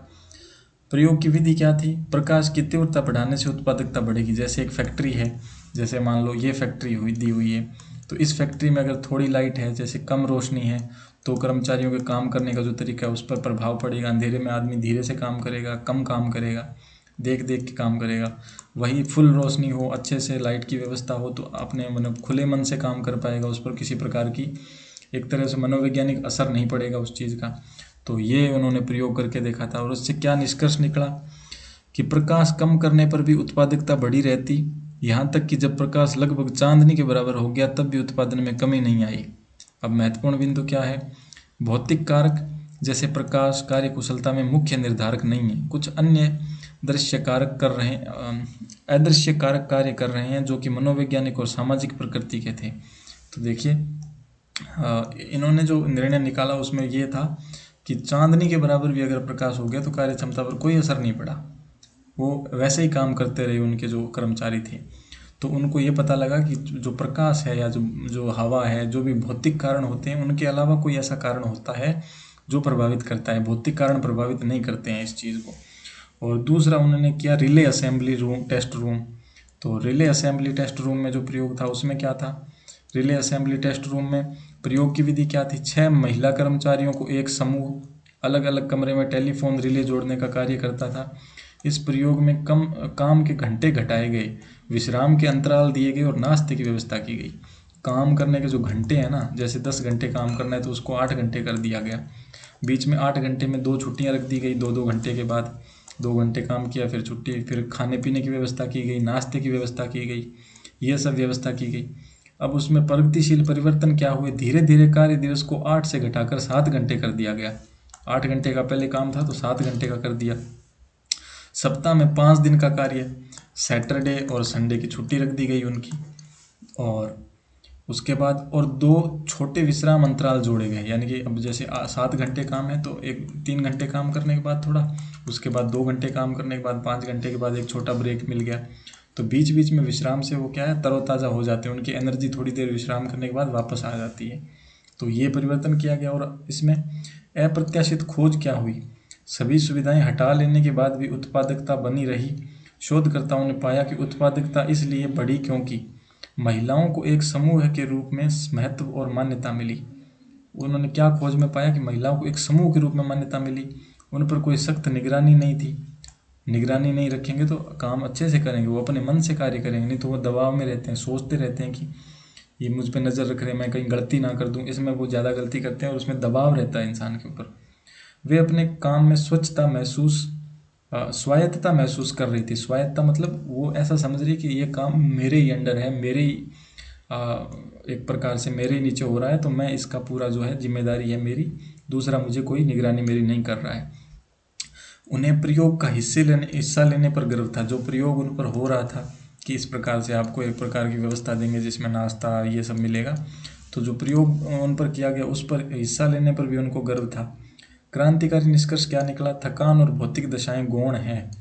प्रयोग की विधि क्या थी, प्रकाश की तीव्रता बढ़ाने से उत्पादकता बढ़ेगी। जैसे एक फैक्ट्री है, जैसे मान लो ये फैक्ट्री दी हुई है, तो इस फैक्ट्री में अगर थोड़ी लाइट है, जैसे कम रोशनी है, तो कर्मचारियों के काम करने का जो तरीका है उस पर प्रभाव पड़ेगा। अंधेरे में आदमी धीरे से काम करेगा, कम काम करेगा, देख देख के काम करेगा। वही फुल रोशनी हो, अच्छे से लाइट की व्यवस्था हो, तो अपने मतलब खुले मन से काम कर पाएगा, उस पर किसी प्रकार की एक तरह से मनोवैज्ञानिक असर नहीं पड़ेगा उस चीज़ का। तो ये उन्होंने प्रयोग करके देखा था, और उससे क्या निष्कर्ष निकला कि प्रकाश कम करने पर भी उत्पादकता बढ़ी रहती, यहाँ तक कि जब प्रकाश लगभग चांदनी के बराबर हो गया तब भी उत्पादन में कमी नहीं आई। अब महत्वपूर्ण बिंदु क्या है, भौतिक कारक जैसे प्रकाश कार्य कुशलता में मुख्य निर्धारक नहीं है, कुछ अन्य दृश्य कारक कर रहे अदृश्य कारक कार्य कर रहे हैं, जो कि मनोवैज्ञानिक और सामाजिक प्रकृति के थे। तो देखिए इन्होंने जो निर्णय निकाला उसमें ये था कि चांदनी के बराबर भी अगर प्रकाश हो गया तो कार्य क्षमता पर कोई असर नहीं पड़ा, वो वैसे ही काम करते रहे उनके जो कर्मचारी थे। तो उनको ये पता लगा कि जो प्रकाश है या जो हवा है, जो भी भौतिक कारण होते हैं, उनके अलावा कोई ऐसा कारण होता है जो प्रभावित करता है, भौतिक कारण प्रभावित नहीं करते हैं इस चीज़ को। और दूसरा उन्होंने किया relay assembly room test room. तो रिले असेंबली टेस्ट रूम में जो प्रयोग था उसमें क्या था, रिले असेंबली टेस्ट रूम में प्रयोग की विधि क्या थी, 6 महिला कर्मचारियों को एक समूह अलग अलग कमरे में टेलीफोन रिले जोड़ने का कार्य करता था। इस प्रयोग में काम के घंटे घटाए गए, विश्राम के अंतराल दिए गए और नाश्ते की व्यवस्था की गई। काम करने के जो घंटे हैं ना, जैसे 10 घंटे काम करना है तो उसको 8 घंटे कर दिया गया, बीच में 8 घंटे में 2 छुट्टियां रख दी गई, 2-2 घंटे के बाद 2 घंटे काम किया, फिर छुट्टी, फिर खाने पीने की व्यवस्था की गई, नाश्ते की व्यवस्था की गई, ये सब व्यवस्था की गई। अब उसमें प्रगतिशील परिवर्तन क्या हुए, धीरे धीरे कार्य दिवस को 8 से घटाकर 7 घंटे कर दिया गया। 8 घंटे का पहले काम था तो 7 घंटे का कर दिया। सप्ताह में 5 दिन का कार्य, सैटरडे और संडे की छुट्टी रख दी गई उनकी, और उसके बाद और 2 छोटे विश्राम अंतराल जोड़े गए। यानी कि अब जैसे 7 घंटे काम है तो 3 घंटे काम करने के बाद थोड़ा, उसके बाद 2 घंटे काम करने के बाद 5 घंटे के बाद एक छोटा ब्रेक मिल गया। तो बीच बीच में विश्राम से वो क्या है, तरोताज़ा हो जाते हैं, उनकी एनर्जी थोड़ी देर विश्राम करने के बाद वापस आ जाती है। तो ये परिवर्तन किया गया। और इसमें अप्रत्याशित खोज क्या हुई, सभी सुविधाएं हटा लेने के बाद भी उत्पादकता बनी रही। शोधकर्ताओं ने पाया कि उत्पादकता इसलिए बढ़ी क्योंकि महिलाओं को एक समूह के रूप में महत्व और मान्यता मिली। उन्होंने क्या खोज में पाया कि महिलाओं को एक समूह के रूप में मान्यता मिली, उन पर कोई सख्त निगरानी नहीं थी। निगरानी नहीं रखेंगे तो काम अच्छे से करेंगे, वो अपने मन से कार्य करेंगे, नहीं तो वो दबाव में रहते हैं, सोचते रहते हैं कि ये मुझ पर नज़र रख रहे हैं, मैं कहीं गलती ना कर दूं, इसमें वो ज़्यादा गलती करते हैं और उसमें दबाव रहता है इंसान के ऊपर। वे अपने काम में स्वायत्तता महसूस कर रही थी। स्वायत्तता मतलब वो ऐसा समझ रही कि ये काम मेरे ही अंडर है, मेरे ही एक प्रकार से मेरे ही नीचे हो रहा है, तो मैं इसका पूरा जो है जिम्मेदारी है मेरी, दूसरा मुझे कोई निगरानी मेरी नहीं कर रहा है। उन्हें प्रयोग का हिस्सा लेने पर गर्व था। जो प्रयोग उन पर हो रहा था कि इस प्रकार से आपको एक प्रकार की व्यवस्था देंगे जिसमें नाश्ता ये सब मिलेगा, तो जो प्रयोग उन पर किया गया उस पर हिस्सा लेने पर भी उनको गर्व था। क्रांतिकारी निष्कर्ष क्या निकला, थकान और भौतिक दशाएं गौण हैं।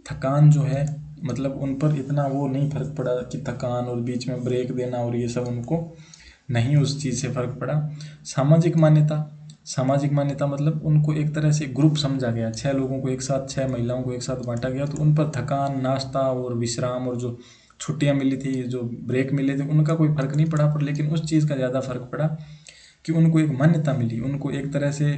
थकान जो है मतलब उन पर इतना वो नहीं फर्क पड़ा कि थकान और बीच में ब्रेक देना और ये सब उनको नहीं उस चीज़ से फर्क पड़ा। सामाजिक मान्यता मतलब उनको एक तरह से ग्रुप समझा गया, 6 लोगों को एक साथ, 6 महिलाओं को एक साथ बांटा गया, तो उन पर थकान, नाश्ता और विश्राम और जो छुट्टियां मिली थी, जो ब्रेक मिले थे, उनका कोई फर्क नहीं पड़ा पर लेकिन उस चीज़ का ज़्यादा फर्क पड़ा कि उनको एक मान्यता मिली, उनको एक तरह से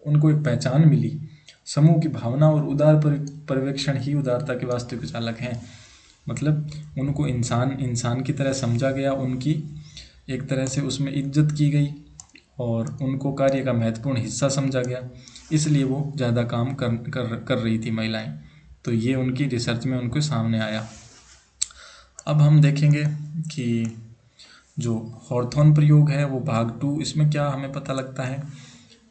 उनको एक पहचान मिली। समूह की भावना और उदार पर्यवेक्षण ही उदारता के वास्तविक चालक हैं। मतलब उनको इंसान की तरह समझा गया, उनकी एक तरह से उसमें इज्जत की गई और उनको कार्य का महत्वपूर्ण हिस्सा समझा गया, इसलिए वो ज़्यादा काम कर रही थी महिलाएं। तो ये उनकी रिसर्च में उनको सामने आया। अब हम देखेंगे कि जो हॉर्थॉन प्रयोग है वो भाग 2, इसमें क्या हमें पता लगता है।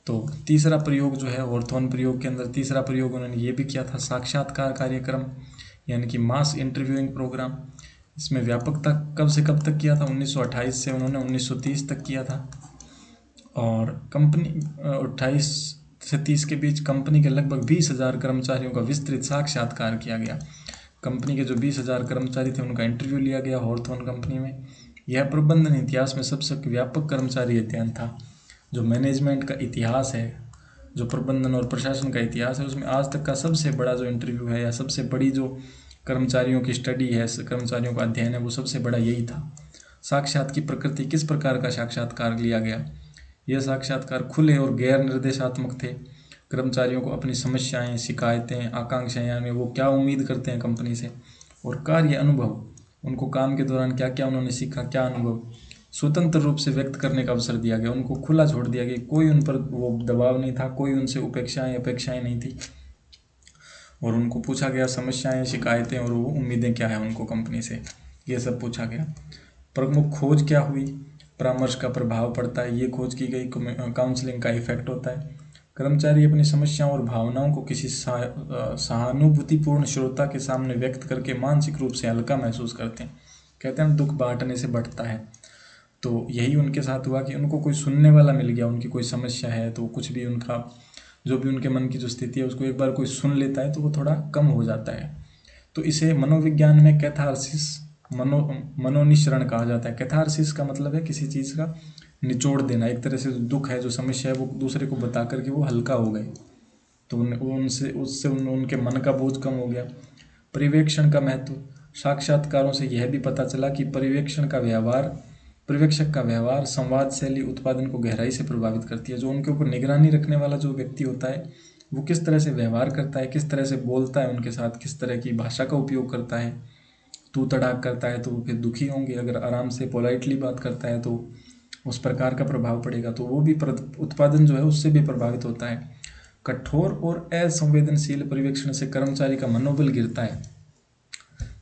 तो तीसरा प्रयोग जो है हॉर्थॉन प्रयोग के अंदर, तीसरा प्रयोग उन्होंने ये भी किया था, साक्षात्कार कार्यक्रम यानी कि मास इंटरव्यूइंग प्रोग्राम। इसमें व्यापकता कब से कब तक किया था, 1928 से उन्होंने 1930 तक किया था। और कंपनी 28 से 30 के बीच कंपनी के लगभग 20,000 कर्मचारियों का विस्तृत साक्षात्कार किया गया। कंपनी के जो 20,000 कर्मचारी थे उनका इंटरव्यू लिया गया हॉर्थॉन कंपनी में। यह प्रबंधन इतिहास में सबसे व्यापक कर्मचारी अध्ययन था। जो मैनेजमेंट का इतिहास है, जो प्रबंधन और प्रशासन का इतिहास है, उसमें आज तक का सबसे बड़ा जो इंटरव्यू है या सबसे बड़ी जो कर्मचारियों की स्टडी है, कर्मचारियों का अध्ययन है, वो सबसे बड़ा यही था। साक्षात की प्रकृति, किस प्रकार का साक्षात्कार लिया गया। यह साक्षात्कार खुले और गैर निर्देशात्मक थे। कर्मचारियों को अपनी समस्याएं, शिकायतें, आकांक्षाएं यानी वो क्या उम्मीद करते हैं कंपनी से, और कार्य अनुभव, उनको काम के दौरान क्या क्या उन्होंने सीखा, क्या अनुभव, स्वतंत्र रूप से व्यक्त करने का अवसर दिया गया। उनको खुला छोड़ दिया गया, कोई उन पर वो दबाव नहीं था, कोई उनसे अपेक्षाएं नहीं थी। और उनको पूछा गया समस्याएं, शिकायतें और वो उम्मीदें क्या है उनको कंपनी से, ये सब पूछा गया। प्रमुख खोज क्या हुई, परामर्श का प्रभाव पड़ता है, ये खोज की गई। काउंसलिंग का इफेक्ट होता है। कर्मचारी अपनी समस्याओं और भावनाओं को किसी सहानुभूतिपूर्ण श्रोता के सामने व्यक्त करके मानसिक रूप से हल्का महसूस करते हैं। कहते हैं दुख बांटने से बढ़ता है। तो यही उनके साथ हुआ कि उनको कोई सुनने वाला मिल गया। उनकी कोई समस्या है तो कुछ भी उनका जो भी उनके मन की जो स्थिति है उसको एक बार कोई सुन लेता है तो वो थोड़ा कम हो जाता है। तो इसे मनोविज्ञान में कैथारसिस, मनोनिश्रण कहा जाता है। कैथारसिस का मतलब है किसी चीज़ का निचोड़ देना, एक तरह से जो दुख है, जो समस्या है, वो दूसरे को बता करके वो हल्का हो गए, तो उससे उनके मन का बोझ कम हो गया। पर्यवेक्षण का महत्व, साक्षात्कारों से यह भी पता चला कि पर्यवेक्षक का व्यवहार संवाद शैली उत्पादन को गहराई से प्रभावित करती है। जो उनके ऊपर निगरानी रखने वाला जो व्यक्ति होता है वो किस तरह से व्यवहार करता है, किस तरह से बोलता है उनके साथ, किस तरह की भाषा का उपयोग करता है। तू तड़ाक करता है तो वो फिर दुखी होंगे, अगर आराम से पोलाइटली बात करता है तो उस प्रकार का प्रभाव पड़ेगा, तो वो भी उत्पादन जो है उससे भी प्रभावित होता है। कठोर और असंवेदनशील पर्यवेक्षण से कर्मचारी का मनोबल गिरता है।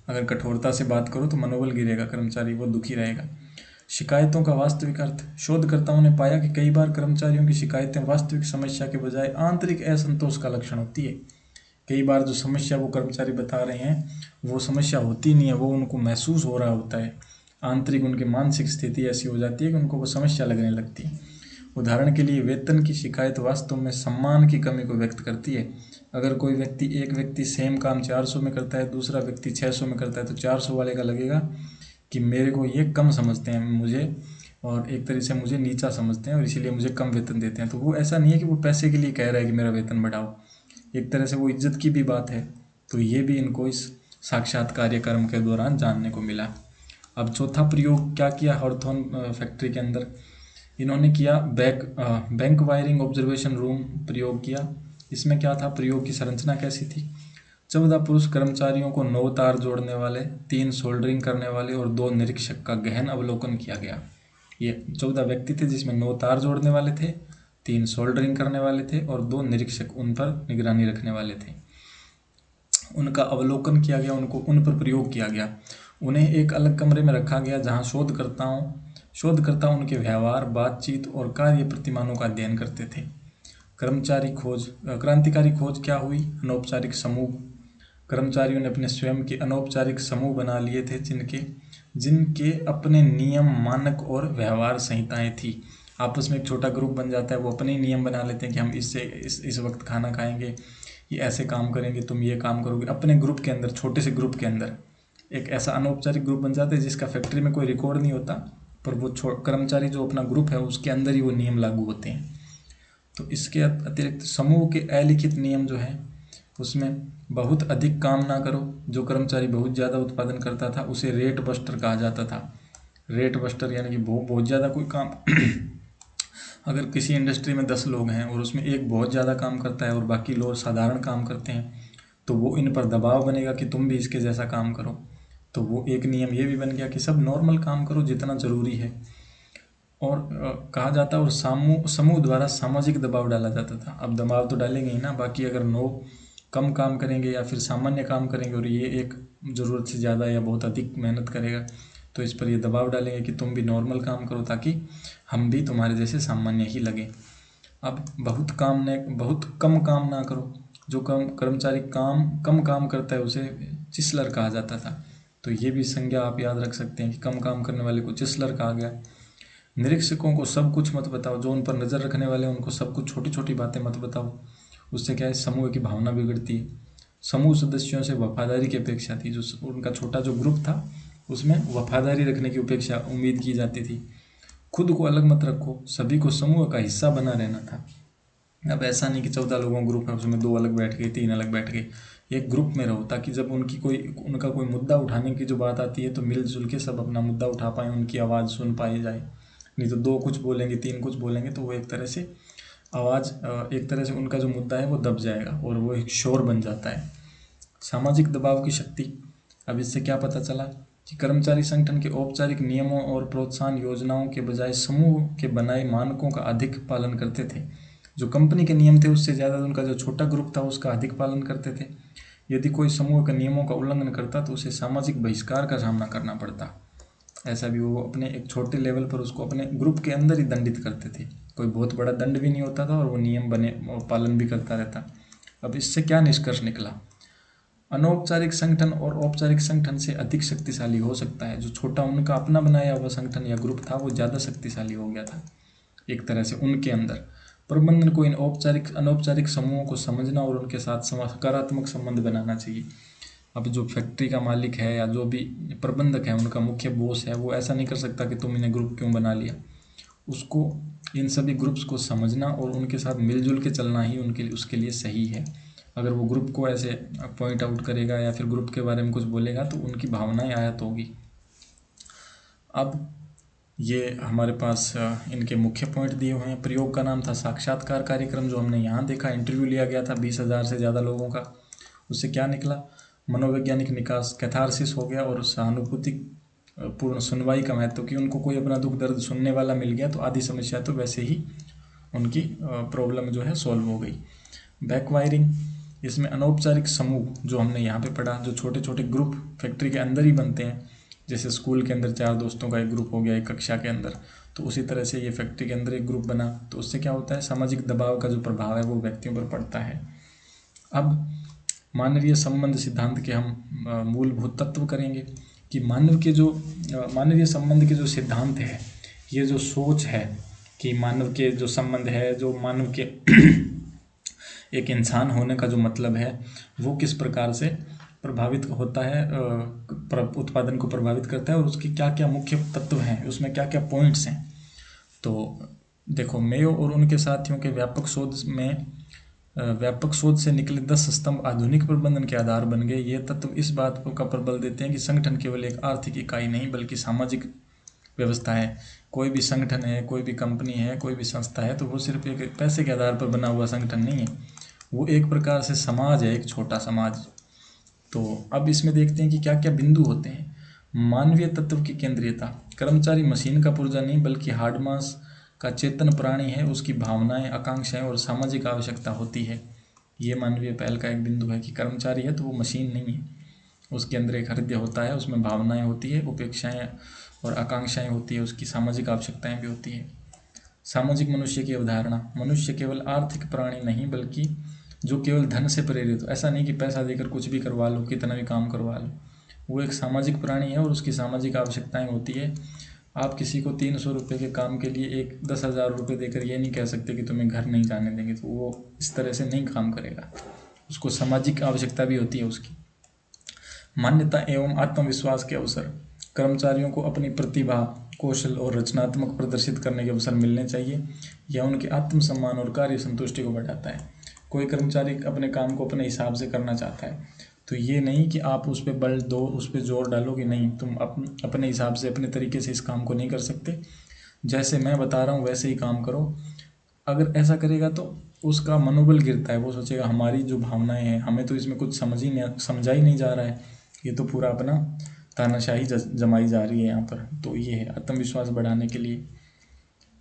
अगर कठोरता से बात करो तो मनोबल गिरेगा, कर्मचारी वो दुखी रहेगा। शिकायतों का वास्तविक अर्थ, शोधकर्ताओं ने पाया कि कई बार कर्मचारियों की शिकायतें वास्तविक समस्या के बजाय आंतरिक असंतोष का लक्षण होती है। कई बार जो समस्या वो कर्मचारी बता रहे हैं वो समस्या होती नहीं है, वो उनको महसूस हो रहा होता है। आंतरिक उनकी मानसिक स्थिति ऐसी हो जाती है कि उनको वो समस्या लगने लगती है। उदाहरण के लिए वेतन की शिकायत वास्तव में सम्मान की कमी को व्यक्त करती है। अगर कोई व्यक्ति, एक व्यक्ति सेम काम 400 में करता है, दूसरा व्यक्ति 600 में करता है, तो 400 वाले का लगेगा कि मेरे को ये कम समझते हैं मुझे, और एक तरह से मुझे नीचा समझते हैं और इसीलिए मुझे कम वेतन देते हैं। तो वो ऐसा नहीं है कि वो पैसे के लिए कह रहा है कि मेरा वेतन बढ़ाओ, एक तरह से वो इज्जत की भी बात है। तो ये भी इनको इस साक्षात्कार कार्यक्रम के दौरान जानने को मिला। अब चौथा प्रयोग क्या किया हॉर्थॉन फैक्ट्री के अंदर, इन्होंने किया बैंक वायरिंग ऑब्जर्वेशन रूम प्रयोग किया। इसमें क्या था, प्रयोग की संरचना कैसी थी। 14 पुरुष कर्मचारियों को 9 तार जोड़ने वाले, 3 सोल्डरिंग करने वाले और 2 निरीक्षक का गहन अवलोकन किया गया। ये 14 व्यक्ति थे जिसमें 9 तार जोड़ने वाले थे, 3 सोल्डरिंग करने वाले थे और 2 निरीक्षक उन पर निगरानी रखने वाले थे। उनका अवलोकन किया गया, उन पर प्रयोग किया गया। उन्हें एक अलग कमरे में रखा गया जहां शोधकर्ता उनके व्यवहार, बातचीत और कार्य प्रतिमानों का अध्ययन करते थे। क्रांतिकारी खोज क्या हुई, अनौपचारिक समूह। कर्मचारियों ने अपने स्वयं के अनौपचारिक समूह बना लिए थे जिनके अपने नियम, मानक और व्यवहार संहिताएं थी। आपस में एक छोटा ग्रुप बन जाता है, वो अपने नियम बना लेते हैं कि हम इस वक्त खाना खाएंगे, ये ऐसे काम करेंगे, तुम ये काम करोगे। अपने ग्रुप के अंदर, छोटे से ग्रुप के अंदर एक ऐसा अनौपचारिक ग्रुप बन जाता है जिसका फैक्ट्री में कोई रिकॉर्ड नहीं होता, पर वो कर्मचारी जो अपना ग्रुप है उसके अंदर ही वो नियम लागू होते हैं। तो इसके अतिरिक्त समूह के अलिखित नियम जो हैं उसमें बहुत अधिक काम ना करो। जो कर्मचारी बहुत ज़्यादा उत्पादन करता था उसे रेट बस्टर कहा जाता था। रेट बस्टर यानी कि बहुत ज़्यादा कोई काम अगर किसी इंडस्ट्री में 10 लोग हैं और उसमें एक बहुत ज़्यादा काम करता है और बाकी लोग साधारण काम करते हैं, तो वो इन पर दबाव बनेगा कि तुम भी इसके जैसा काम करो। तो वो एक नियम ये भी बन गया कि सब नॉर्मल काम करो जितना ज़रूरी है। और कहा जाता है और समूह द्वारा सामाजिक दबाव डाला जाता था। अब दबाव तो डालेंगे ही ना, बाकी अगर कम काम करेंगे या फिर सामान्य काम करेंगे और ये एक ज़रूरत से ज़्यादा या बहुत अधिक मेहनत करेगा, तो इस पर ये दबाव डालेंगे कि तुम भी नॉर्मल काम करो ताकि हम भी तुम्हारे जैसे सामान्य ही लगे। अब बहुत कम काम ना करो। जो कर्मचारी कम काम करता है उसे चिस्लर कहा जाता था। तो ये भी संज्ञा आप याद रख सकते हैं कि कम काम करने वाले को चिस्लर कहा गया। निरीक्षकों को सब कुछ मत बताओ। जो उन पर नज़र रखने वाले हैं उनको सब कुछ छोटी छोटी बातें मत बताओ। उससे क्या है, समूह की भावना बिगड़ती है। समूह सदस्यों से वफादारी की अपेक्षा थी। जो उनका छोटा जो ग्रुप था उसमें वफादारी रखने की अपेक्षा उम्मीद की जाती थी। खुद को अलग मत रखो, सभी को समूह का हिस्सा बना रहना था। अब ऐसा नहीं कि 14 लोगों का ग्रुप है उसमें 2 अलग बैठ गए, 3 अलग बैठ गए। एक ग्रुप में रहो ताकि जब उनका कोई मुद्दा उठाने की जो बात आती है तो मिलजुल के सब अपना मुद्दा उठा पाए, उनकी आवाज़ सुन पाई जाए। नहीं तो 2 कुछ बोलेंगे, 3 कुछ बोलेंगे तो वो एक तरह से उनका जो मुद्दा है वो दब जाएगा और वो एक शोर बन जाता है। सामाजिक दबाव की शक्ति। अब इससे क्या पता चला कि कर्मचारी संगठन के औपचारिक नियमों और प्रोत्साहन योजनाओं के बजाय समूह के बनाए मानकों का अधिक पालन करते थे। जो कंपनी के नियम थे उससे ज़्यादा उनका जो छोटा ग्रुप था उसका अधिक पालन करते थे। यदि कोई समूह के नियमों का उल्लंघन करता तो उसे सामाजिक बहिष्कार का सामना करना पड़ता। ऐसा भी वो अपने एक छोटे लेवल पर उसको अपने ग्रुप के अंदर ही दंडित करते थे। कोई बहुत बड़ा दंड भी नहीं होता था और वो नियम बने और पालन भी करता रहता। अब इससे क्या निष्कर्ष निकला? अनौपचारिक संगठन और औपचारिक संगठन से अधिक शक्तिशाली हो सकता है। जो छोटा उनका अपना बनाया हुआ संगठन या ग्रुप था वो ज़्यादा शक्तिशाली हो गया था एक तरह से उनके अंदर। प्रबंधन को इन अनौपचारिक समूहों को समझना और उनके साथ सकारात्मक संबंध बनाना चाहिए। अब जो फैक्ट्री का मालिक है या जो भी प्रबंधक है, उनका मुख्य बॉस है, वो ऐसा नहीं कर सकता कि तुम इन्हें ग्रुप क्यों बना लिया। उसको इन सभी ग्रुप्स को समझना और उनके साथ मिलजुल के चलना ही उसके लिए सही है। अगर वो ग्रुप को ऐसे पॉइंट आउट करेगा या फिर ग्रुप के बारे में कुछ बोलेगा तो उनकी भावनाएं आहत होगी। अब ये हमारे पास इनके मुख्य पॉइंट दिए हुए हैं। प्रयोग का नाम था साक्षात्कार कार्यक्रम, जो हमने यहाँ देखा। इंटरव्यू लिया गया था 20,000 से ज़्यादा लोगों का। उससे क्या निकला? मनोवैज्ञानिक निकास, कैथारसिस हो गया और सहानुभूति पूर्ण सुनवाई का महत्व, कि उनको कोई अपना दुख दर्द सुनने वाला मिल गया तो आधी समस्या तो वैसे ही उनकी प्रॉब्लम जो है सॉल्व हो गई। बैकवायरिंग, इसमें अनौपचारिक समूह जो हमने यहाँ पे पढ़ा, जो छोटे छोटे ग्रुप फैक्ट्री के अंदर ही बनते हैं। जैसे स्कूल के अंदर 4 दोस्तों का एक ग्रुप हो गया एक कक्षा के अंदर, तो उसी तरह से ये फैक्ट्री के अंदर एक ग्रुप बना। तो उससे क्या होता है, सामाजिक दबाव का जो प्रभाव है वो व्यक्तियों पर पड़ता है। अब मानवीय संबंध सिद्धांत के हम मूलभूत तत्व करेंगे कि मानवीय संबंध के जो सिद्धांत है, ये जो सोच है कि मानव के जो संबंध है, जो मानव के एक इंसान होने का जो मतलब है, वो किस प्रकार से प्रभावित होता है, उत्पादन को प्रभावित करता है और उसके क्या क्या मुख्य तत्व हैं, उसमें क्या क्या पॉइंट्स हैं। तो देखो, मेयो और उनके साथियों के व्यापक शोध से निकले 10 स्तंभ आधुनिक प्रबंधन के आधार बन गए। ये तत्व इस बात का प्रबल देते हैं कि संगठन केवल एक आर्थिक इकाई नहीं बल्कि सामाजिक व्यवस्था है। कोई भी संगठन है, कोई भी कंपनी है, कोई भी संस्था है, तो वो सिर्फ एक पैसे के आधार पर बना हुआ संगठन नहीं है, वो एक प्रकार से समाज है, एक छोटा समाज। तो अब इसमें देखते हैं कि क्या क्या बिंदु होते हैं। मानवीय तत्व की केंद्रीयता, कर्मचारी मशीन का पुर्जा नहीं बल्कि हार्ड मास का चेतन प्राणी है, उसकी भावनाएं, आकांक्षाएं और सामाजिक आवश्यकता होती है। ये मानवीय पहल का एक बिंदु है कि कर्मचारी है तो वो मशीन नहीं है, उसके अंदर एक हृदय होता है, उसमें भावनाएं होती है, अपेक्षाएं और आकांक्षाएं होती है, उसकी सामाजिक आवश्यकताएं भी होती है। सामाजिक मनुष्य की अवधारणा, मनुष्य केवल आर्थिक प्राणी नहीं बल्कि जो केवल धन से प्रेरित हो। ऐसा नहीं कि पैसा देकर कुछ भी करवा लो, कितना भी काम करवा लो। वो एक सामाजिक प्राणी है और उसकी सामाजिक आवश्यकताएं होती है। आप किसी को 300 रुपये के काम के लिए एक 10,000 रुपये देकर ये नहीं कह सकते कि तुम्हें घर नहीं जाने देंगे, तो वो इस तरह से नहीं काम करेगा। उसको सामाजिक आवश्यकता भी होती है उसकी। मान्यता एवं आत्मविश्वास के अवसर, कर्मचारियों को अपनी प्रतिभा, कौशल और रचनात्मक प्रदर्शित करने के अवसर मिलने चाहिए। यह उनके आत्मसम्मान और कार्य संतुष्टि को बढ़ाता है। कोई कर्मचारी अपने काम को अपने हिसाब से करना चाहता है, तो ये नहीं कि आप उस पर बल दो, उस पर जोर डालो कि नहीं तुम अपने हिसाब से अपने तरीके से इस काम को नहीं कर सकते। जैसे मैं बता रहा हूँ वैसे ही काम करो। अगर ऐसा करेगा तो उसका मनोबल गिरता है, वो सोचेगा हमारी जो भावनाएं हैं, हमें तो इसमें कुछ समझा ही नहीं जा रहा है, ये तो पूरा अपना तानाशाही जमाई जा रही है यहाँ पर। तो ये है आत्मविश्वास बढ़ाने के लिए।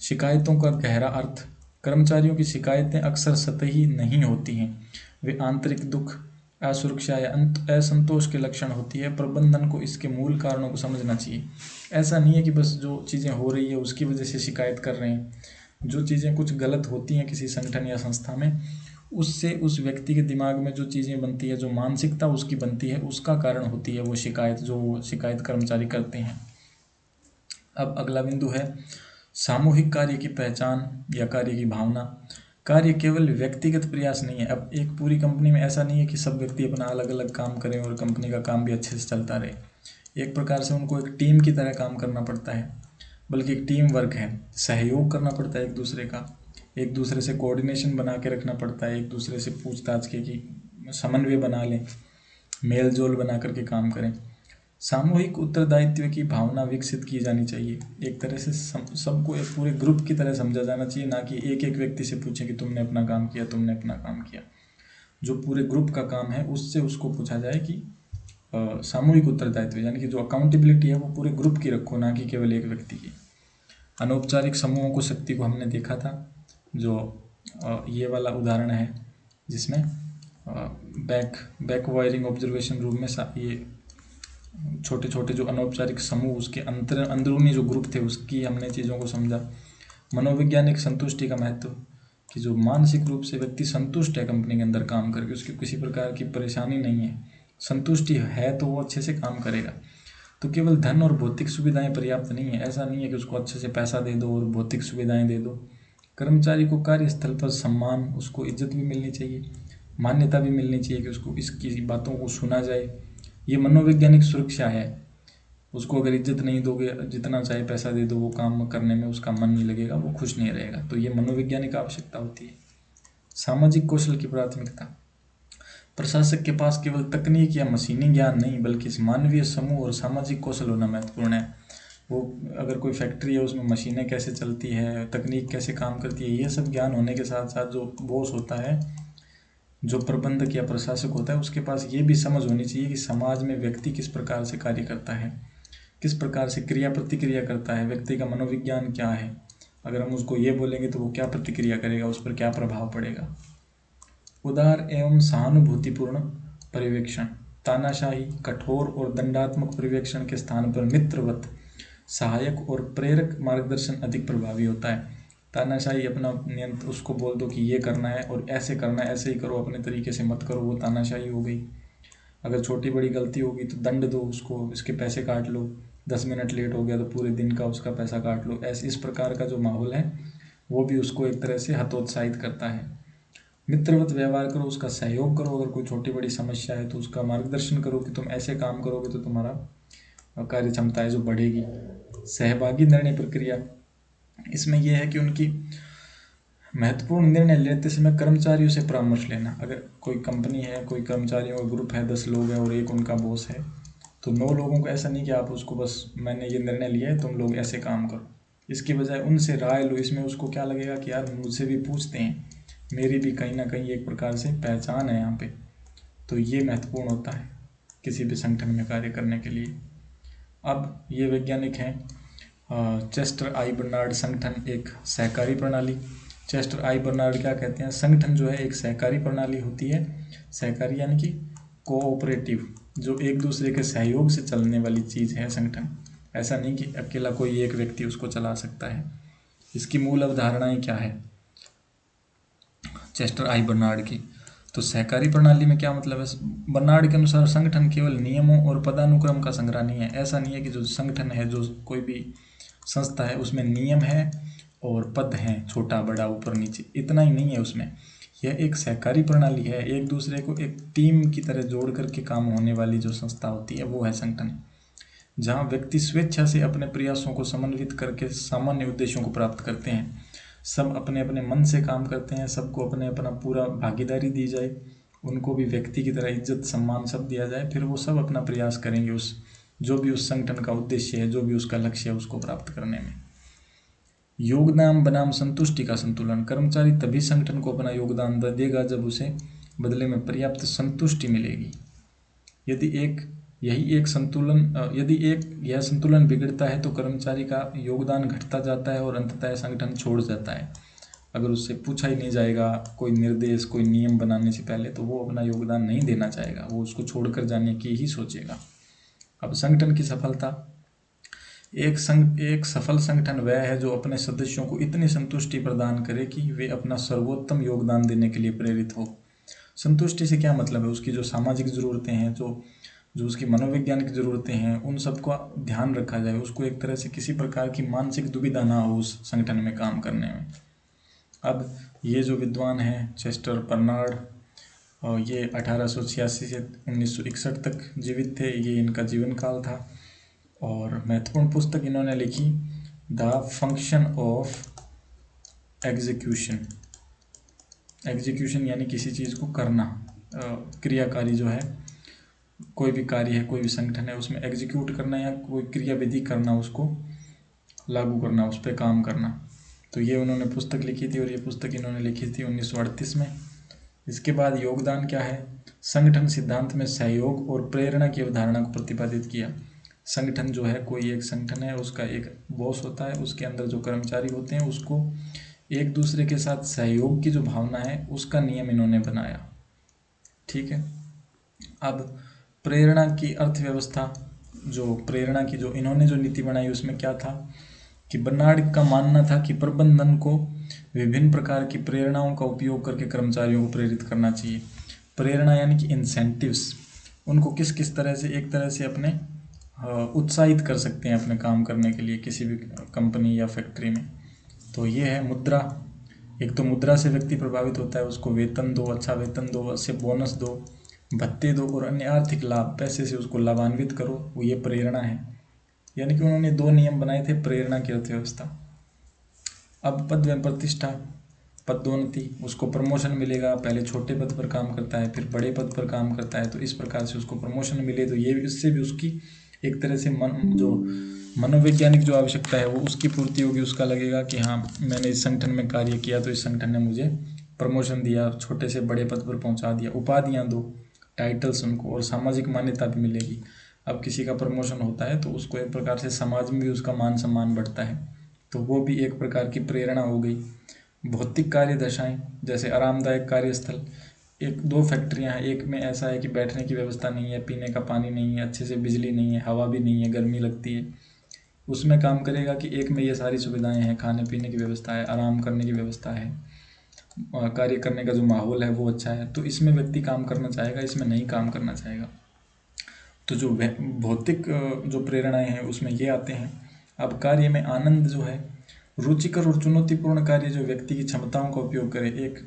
शिकायतों का गहरा अर्थ। कर्मचारियों की शिकायतें अक्सर सतही नहीं होती हैं, वे आंतरिक दुख, असुरक्षा या असंतोष के लक्षण होती है। प्रबंधन को इसके मूल कारणों को समझना चाहिए। ऐसा नहीं है कि बस जो चीज़ें हो रही है उसकी वजह से शिकायत कर रहे हैं। जो चीज़ें कुछ गलत होती हैं किसी संगठन या संस्था में, उससे उस व्यक्ति के दिमाग में जो चीज़ें बनती है, जो मानसिकता उसकी बनती है, उसका कारण होती है वो शिकायत, जो शिकायत कर्मचारी करते हैं। अब अगला बिंदु है सामूहिक कार्य की पहचान या कार्य की भावना। कार्य केवल व्यक्तिगत प्रयास नहीं है। अब एक पूरी कंपनी में ऐसा नहीं है कि सब व्यक्ति अपना अलग अलग काम करें और कंपनी का काम भी अच्छे से चलता रहे। एक प्रकार से उनको एक टीम की तरह काम करना पड़ता है, बल्कि एक टीम वर्क है। सहयोग करना पड़ता है एक दूसरे का, एक दूसरे से कोऑर्डिनेशन बना के रखना पड़ता है, एक दूसरे से पूछताछ के कि समन्वय बना लें, मेल जोल बना करके काम करें। सामूहिक उत्तरदायित्व की भावना विकसित की जानी चाहिए। एक तरह से सबको एक पूरे ग्रुप की तरह समझा जाना चाहिए, ना कि एक एक व्यक्ति से पूछे कि तुमने अपना काम किया, तुमने अपना काम किया। जो पूरे ग्रुप का काम है उससे उसको पूछा जाए कि सामूहिक उत्तरदायित्व, यानी कि जो अकाउंटेबिलिटी है वो पूरे ग्रुप की रखो, ना कि केवल एक व्यक्ति की। अनौपचारिक समूहों को शक्ति को हमने देखा था, जो ये वाला उदाहरण है जिसमें बैक वायरिंग ऑब्जर्वेशन रूम में ये छोटे छोटे जो अनौपचारिक समूह, उसके अंदरूनी जो ग्रुप थे उसकी हमने चीज़ों को समझा। मनोवैज्ञानिक संतुष्टि का महत्व, कि जो मानसिक रूप से व्यक्ति संतुष्ट है कंपनी के अंदर काम करके, उसकी किसी प्रकार की परेशानी नहीं है, संतुष्टि है, तो वो अच्छे से काम करेगा। तो केवल धन और भौतिक सुविधाएं पर्याप्त नहीं है। ऐसा नहीं है कि उसको अच्छे से पैसा दे दो और भौतिक सुविधाएं दे दो। कर्मचारी को कार्यस्थल पर सम्मान, उसको इज्जत भी मिलनी चाहिए, मान्यता भी मिलनी चाहिए, कि उसको इसकी बातों को सुना जाए। ये मनोवैज्ञानिक सुरक्षा है। उसको अगर इज्जत नहीं दोगे, जितना चाहे पैसा दे दो, वो काम करने में उसका मन नहीं लगेगा, वो खुश नहीं रहेगा। तो ये मनोवैज्ञानिक आवश्यकता होती है। सामाजिक कौशल की प्राथमिकता। प्रशासक के पास केवल तकनीक या मशीनी ज्ञान नहीं, बल्कि मानवीय समूह और सामाजिक कौशल होना महत्वपूर्ण है। वो अगर कोई फैक्ट्री है उसमें मशीनें कैसे चलती है, तकनीक कैसे काम करती है, ये सब ज्ञान होने के साथ साथ जो बॉस होता है, जो प्रबंधक या प्रशासक होता है, उसके पास ये भी समझ होनी चाहिए कि समाज में व्यक्ति किस प्रकार से कार्य करता है, किस प्रकार से क्रिया प्रतिक्रिया करता है, व्यक्ति का मनोविज्ञान क्या है। अगर हम उसको ये बोलेंगे तो वो क्या प्रतिक्रिया करेगा, उस पर क्या प्रभाव पड़ेगा। उदार एवं सहानुभूतिपूर्ण पर्यवेक्षण। तानाशाही, कठोर और दंडात्मक पर्यवेक्षण के स्थान पर मित्रवत, सहायक और प्रेरक मार्गदर्शन अधिक प्रभावी होता है। तानाशाही अपना नियंत्रण, उसको बोल दो कि ये करना है और ऐसे करना है, ऐसे ही करो, अपने तरीके से मत करो, वो तानाशाही हो गई। अगर छोटी बड़ी गलती होगी तो दंड दो उसको, इसके पैसे काट लो, 10 मिनट लेट हो गया तो पूरे दिन का उसका पैसा काट लो। ऐसे इस प्रकार का जो माहौल है वो भी उसको एक तरह से हतोत्साहित करता है। मित्रवत व्यवहार करो, उसका सहयोग करो, अगर कोई छोटी बड़ी समस्या है तो उसका मार्गदर्शन करो कि तुम ऐसे काम करोगे तो तुम्हारा कार्य क्षमता है जो बढ़ेगी। सहभागी निर्णय प्रक्रिया, इसमें यह है कि उनकी महत्वपूर्ण निर्णय लेते समय कर्मचारियों से परामर्श लेना। अगर कोई कंपनी है, कोई कर्मचारियों का ग्रुप है, 10 लोग हैं और एक उनका बॉस है, तो 9 लोगों को ऐसा नहीं कि आप उसको बस मैंने ये निर्णय लिया है तुम लोग ऐसे काम करो, इसकी बजाय उनसे राय लो। इसमें उसको क्या लगेगा कि यार मुझसे भी पूछते हैं, मेरी भी कहीं ना कहीं एक प्रकार से पहचान है यहाँ पे। तो ये महत्वपूर्ण होता है किसी भी संगठन में कार्य करने के लिए। अब ये वैज्ञानिक हैं चेस्टर आई बर्नार्ड। संगठन एक सहकारी प्रणाली। चेस्टर आई बर्नार्ड क्या कहते हैं, संगठन जो है एक सहकारी प्रणाली होती है। सहकारी यानी कि कोऑपरेटिव, जो एक दूसरे के सहयोग से चलने वाली चीज़ है संगठन। ऐसा नहीं कि अकेला कोई एक व्यक्ति उसको चला सकता है। इसकी मूल अवधारणाएं क्या है चेस्टर आई बर्नार्ड की। तो सहकारी प्रणाली में क्या मतलब है, बर्नार्ड के अनुसार संगठन केवल नियमों और पदानुक्रम का संग्रह नहीं है। ऐसा नहीं है कि जो संगठन है, जो कोई भी संस्था है, उसमें नियम है और पद हैं, छोटा बड़ा ऊपर नीचे, इतना ही नहीं है उसमें। यह एक सहकारी प्रणाली है, एक दूसरे को एक टीम की तरह जोड़ करके काम होने वाली जो संस्था होती है वो है संगठन, जहाँ व्यक्ति स्वेच्छा से अपने प्रयासों को समन्वित करके सामान्य उद्देश्यों को प्राप्त करते हैं। सब अपने अपने मन से काम करते हैं, सबको अपने अपना पूरा भागीदारी दी जाए, उनको भी व्यक्ति की तरह इज्जत सम्मान सब दिया जाए, फिर वो सब अपना प्रयास करेंगे उस जो भी उस संगठन का उद्देश्य है, जो भी उसका लक्ष्य है, उसको प्राप्त करने में। योगदान बनाम संतुष्टि का संतुलन। कर्मचारी तभी संगठन को अपना योगदान देगा जब उसे बदले में पर्याप्त संतुष्टि मिलेगी। यदि यह संतुलन बिगड़ता है तो कर्मचारी का योगदान घटता जाता है और अंततः संगठन छोड़ जाता है। अगर उससे पूछा ही नहीं जाएगा कोई निर्देश, कोई नियम बनाने से पहले, तो वो अपना योगदान नहीं देना चाहेगा, वो उसको छोड़कर जाने की ही सोचेगा। अब संगठन की सफलता। एक सफल संगठन वह है जो अपने सदस्यों को इतनी संतुष्टि प्रदान करे कि वे अपना सर्वोत्तम योगदान देने के लिए प्रेरित हो। संतुष्टि से क्या मतलब है? उसकी जो सामाजिक ज़रूरतें हैं, जो उसकी मनोवैज्ञानिक ज़रूरतें हैं, उन सबका ध्यान रखा जाए। उसको एक तरह से किसी प्रकार की मानसिक दुविधा ना हो उस संगठन में काम करने में। अब ये जो विद्वान हैं चेस्टर बर्नार्ड, और ये 1886 से 1961 तक जीवित थे, ये इनका जीवन काल था। और महत्वपूर्ण पुस्तक इन्होंने लिखी the function of execution. Execution यानी किसी चीज़ को करना, क्रियाकारी जो है, कोई भी कार्य है, कोई भी संगठन है, उसमें एग्जीक्यूट करना या कोई क्रियाविधि करना, उसको लागू करना, उस पर काम करना। तो ये उन्होंने पुस्तक लिखी थी और ये पुस्तक इन्होंने लिखी थी 1938 में। इसके बाद योगदान क्या है? संगठन सिद्धांत में सहयोग और प्रेरणा की अवधारणा को प्रतिपादित किया। संगठन जो है, कोई एक संगठन है, उसका एक बॉस होता है, उसके अंदर जो कर्मचारी होते हैं उसको एक दूसरे के साथ सहयोग की जो भावना है उसका नियम इन्होंने बनाया। ठीक है। अब प्रेरणा की अर्थव्यवस्था, जो प्रेरणा की जो इन्होंने जो नीति बनाई उसमें क्या था कि बर्नार्ड का मानना था कि प्रबंधन को विभिन्न प्रकार की प्रेरणाओं का उपयोग करके कर्मचारियों को प्रेरित करना चाहिए। प्रेरणा यानी कि इंसेंटिव्स, उनको किस किस तरह से एक तरह से अपने उत्साहित कर सकते हैं अपने काम करने के लिए किसी भी कंपनी या फैक्ट्री में। तो ये है मुद्रा। एक तो मुद्रा से व्यक्ति प्रभावित होता है, उसको वेतन दो, अच्छा वेतन दो, उससे बोनस दो, भत्ते दो और अन्य आर्थिक लाभ, पैसे से उसको लाभान्वित करो, वो ये प्रेरणा है। यानी कि उन्होंने 2 नियम बनाए थे प्रेरणा की अर्थव्यवस्था। अब पद व प्रतिष्ठा, पदोन्नति, उसको प्रमोशन मिलेगा। पहले छोटे पद पर काम करता है, फिर बड़े पद पर काम करता है, तो इस प्रकार से उसको प्रमोशन मिले, तो ये इससे भी उसकी एक तरह से जो मनोवैज्ञानिक जो आवश्यकता है वो उसकी पूर्ति होगी। उसका लगेगा कि हाँ, मैंने इस संगठन में कार्य किया तो इस संगठन ने मुझे प्रमोशन दिया, छोटे से बड़े पद पर पहुंचा दिया, उपाधियां दो, टाइटल्स उनको, और सामाजिक मान्यता भी मिलेगी। अब किसी का प्रमोशन होता है तो उसको एक प्रकार से समाज में भी उसका मान सम्मान बढ़ता है, तो वो भी एक प्रकार की प्रेरणा हो गई। भौतिक कार्य दशाएं, जैसे आरामदायक कार्यस्थल। 1-2 फैक्ट्रियां हैं, एक में ऐसा है कि बैठने की व्यवस्था नहीं है, पीने का पानी नहीं है, अच्छे से बिजली नहीं है, हवा भी नहीं है, गर्मी लगती है। उसमें काम करेगा कि एक में ये सारी सुविधाएं हैं, खाने पीने की व्यवस्था है, आराम करने की व्यवस्था है, कार्य करने का जो माहौल है वो अच्छा है, तो इसमें व्यक्ति काम करना चाहेगा, इसमें नहीं काम करना चाहेगा। तो जो भौतिक जो प्रेरणाएं हैं उसमें ये आते हैं। अब कार्य में आनंद जो है, रुचिकर और चुनौतीपूर्ण कार्य जो व्यक्ति की क्षमताओं का उपयोग करे। एक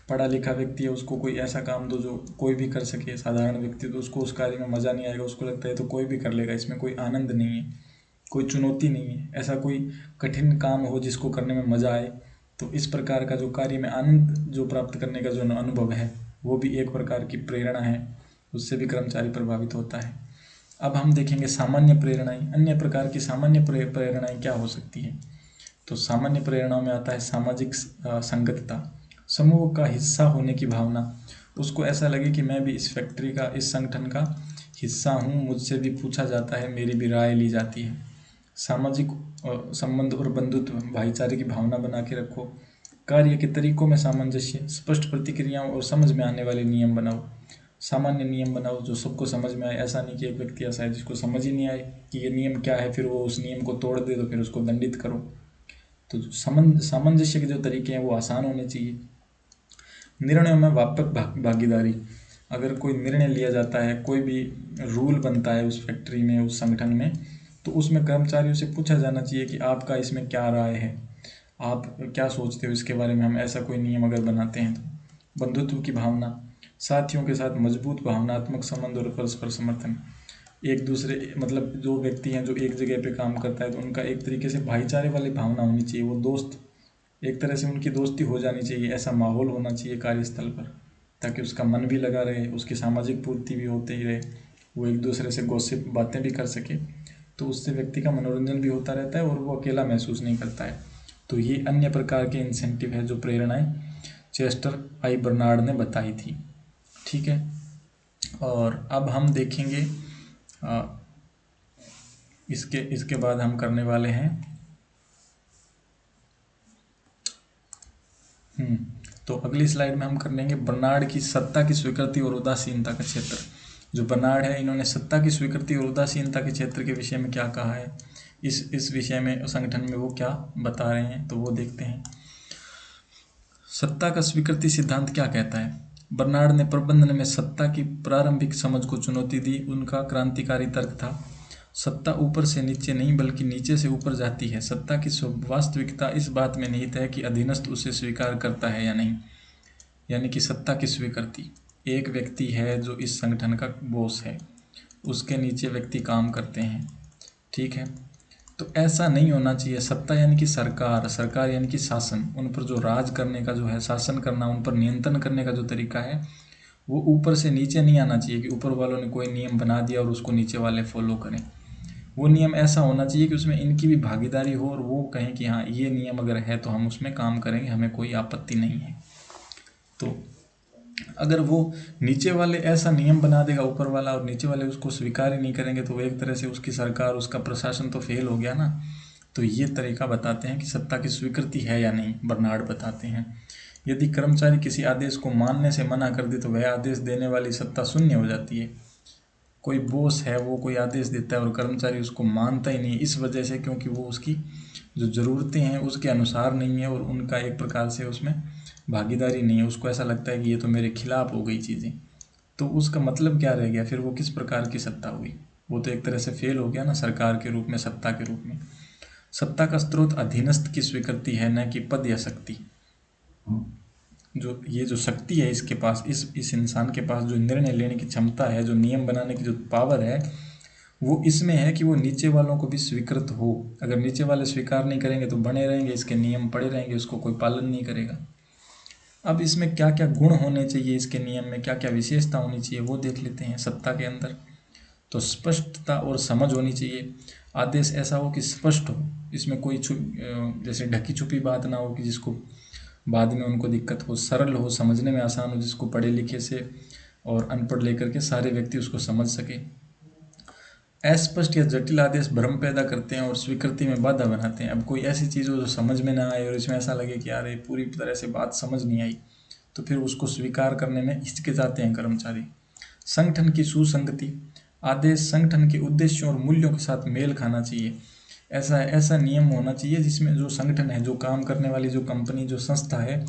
पढ़ा लिखा व्यक्ति है, उसको कोई ऐसा काम दो जो कोई भी कर सके, साधारण व्यक्ति, तो उसको उस कार्य में मज़ा नहीं आएगा, उसको लगता है तो कोई भी कर लेगा, इसमें कोई आनंद नहीं है, कोई चुनौती नहीं है, ऐसा कोई कठिन काम हो जिसको करने में मज़ा आए। तो इस प्रकार का जो कार्य में आनंद जो प्राप्त करने का जो अनुभव है वो भी एक प्रकार की प्रेरणा है, उससे भी कर्मचारी प्रभावित होता है। अब हम देखेंगे सामान्य प्रेरणाएं। अन्य प्रकार की सामान्य प्रेरणाएं क्या हो सकती हैं? तो सामान्य प्रेरणाओं में आता है सामाजिक संगतता, समूह का हिस्सा होने की भावना। उसको ऐसा लगे कि मैं भी इस फैक्ट्री का, इस संगठन का हिस्सा हूँ, मुझसे भी पूछा जाता है, मेरी भी राय ली जाती है। सामाजिक संबंध और बंधुत्व, भाईचारे की भावना बना के रखो। कार्य के तरीकों में सामंजस्य, स्पष्ट प्रतिक्रियाओं और समझ में आने वाले नियम बनाओ। सामान्य नियम बनाओ जो सबको समझ में आए। ऐसा नहीं कि एक व्यक्ति ऐसा है जिसको समझ ही नहीं आए कि ये नियम क्या है, फिर वो उस नियम को तोड़ दे तो फिर उसको दंडित करो। तो सामंजस्य के जो तरीके हैं वो आसान होने चाहिए। निर्णयों में व्यापक भागीदारी, अगर कोई निर्णय लिया जाता है, कोई भी रूल बनता है उस फैक्ट्री में, उस संगठन में, तो उसमें कर्मचारियों से पूछा जाना चाहिए कि आपका इसमें क्या राय है, आप क्या सोचते हो इसके बारे में, हम ऐसा कोई नियम अगर बनाते हैं तो। बंधुत्व की भावना, साथियों के साथ मजबूत भावनात्मक संबंध और परस्पर समर्थन। एक दूसरे, मतलब जो व्यक्ति हैं जो एक जगह पे काम करता है तो उनका एक तरीके से भाईचारे वाली भावना होनी चाहिए, वो दोस्त, एक तरह से उनकी दोस्ती हो जानी चाहिए, ऐसा माहौल होना चाहिए कार्यस्थल पर, ताकि उसका मन भी लगा रहे, उसकी सामाजिक पूर्ति भी होते ही रहे, वो एक दूसरे से गॉसिप बातें भी कर सके, तो उससे व्यक्ति का मनोरंजन भी होता रहता है और वो अकेला महसूस नहीं करता है। तो ये अन्य प्रकार के इंसेंटिव है जो प्रेरणाएं चेस्टर आई बर्नार्ड ने बताई थी। ठीक है, और अब हम देखेंगे इसके बाद हम करने वाले हैं तो अगली स्लाइड में हम कर लेंगे बर्नार्ड की सत्ता की स्वीकृति और उदासीनता का क्षेत्र। जो बर्नार्ड है, इन्होंने सत्ता की स्वीकृति और उदासीनता के क्षेत्र के विषय में क्या कहा है, इस विषय में संगठन में वो क्या बता रहे हैं, तो वो देखते हैं। सत्ता का स्वीकृति सिद्धांत क्या कहता है। बर्नार्ड ने प्रबंधन में सत्ता की प्रारंभिक समझ को चुनौती दी। उनका क्रांतिकारी तर्क था, सत्ता ऊपर से नीचे नहीं बल्कि नीचे से ऊपर जाती है। सत्ता की वास्तविकता इस बात में निहित है कि अधीनस्थ उसे स्वीकार करता है या नहीं। यानी कि सत्ता की स्वीकृति, एक व्यक्ति है जो इस संगठन का बॉस है, उसके नीचे व्यक्ति काम करते हैं। ठीक है, तो ऐसा नहीं होना चाहिए। सत्ता यानी कि सरकार यानी कि शासन, उन पर जो राज करने का जो है, शासन करना, उन पर नियंत्रण करने का जो तरीका है वो ऊपर से नीचे नहीं आना चाहिए कि ऊपर वालों ने कोई नियम बना दिया और उसको नीचे वाले फॉलो करें। वो नियम ऐसा होना चाहिए कि उसमें इनकी भी भागीदारी हो और वो कहें कि हाँ ये नियम अगर है तो हम उसमें काम करेंगे, हमें कोई आपत्ति नहीं है। तो अगर वो नीचे वाले ऐसा नियम बना देगा ऊपर वाला और नीचे वाले उसको स्वीकार ही नहीं करेंगे तो एक तरह से उसकी सरकार, उसका प्रशासन तो फेल हो गया ना। तो ये तरीका बताते हैं कि सत्ता की स्वीकृति है या नहीं। बर्नार्ड बताते हैं यदि कर्मचारी किसी आदेश को मानने से मना कर दे तो वह आदेश देने वाली सत्ता शून्य हो जाती है। कोई बॉस है, वो कोई आदेश देता है और कर्मचारी उसको मानता ही नहीं, इस वजह से क्योंकि वो उसकी जो ज़रूरतें हैं उसके अनुसार नहीं है और उनका एक प्रकार से उसमें भागीदारी नहीं है, उसको ऐसा लगता है कि ये तो मेरे खिलाफ हो गई चीज़ें, तो उसका मतलब क्या रह गया, फिर वो किस प्रकार की सत्ता हुई, वो तो एक तरह से फेल हो गया ना सरकार के रूप में, सत्ता के रूप में। सत्ता का स्रोत अधीनस्थ की स्वीकृति है, न कि पद या शक्ति। जो शक्ति है इसके पास, इस इंसान के पास जो निर्णय लेने की क्षमता है, जो नियम बनाने की जो पावर है, वो इसमें है कि वो नीचे वालों को भी स्वीकृत हो। अगर नीचे वाले स्वीकार नहीं करेंगे तो बने रहेंगे, इसके नियम पड़े रहेंगे, उसको कोई पालन नहीं करेगा। अब इसमें क्या क्या गुण होने चाहिए, इसके नियम में क्या क्या विशेषता होनी चाहिए वो देख लेते हैं। सत्ता के अंदर तो स्पष्टता और समझ होनी चाहिए। आदेश ऐसा हो कि स्पष्ट हो, इसमें कोई जैसे ढकी छुपी बात ना हो कि जिसको बाद में उनको दिक्कत हो। सरल हो, समझने में आसान हो, जिसको पढ़े लिखे से और अनपढ़ लेकर के सारे व्यक्ति उसको समझ सके। अस्पष्ट या जटिल आदेश भ्रम पैदा करते हैं और स्वीकृति में बाधा बनाते हैं। अब कोई ऐसी चीज़ हो जो समझ में ना आए और इसमें ऐसा लगे कि यार ये पूरी तरह से बात समझ नहीं आई, तो फिर उसको स्वीकार करने में हिचकिचाते हैं कर्मचारी। संगठन की सुसंगति, आदेश संगठन के उद्देश्यों और मूल्यों के साथ मेल खाना चाहिए। ऐसा नियम होना चाहिए जिसमें जो संगठन है, जो काम करने वाली जो कंपनी, जो संस्था है,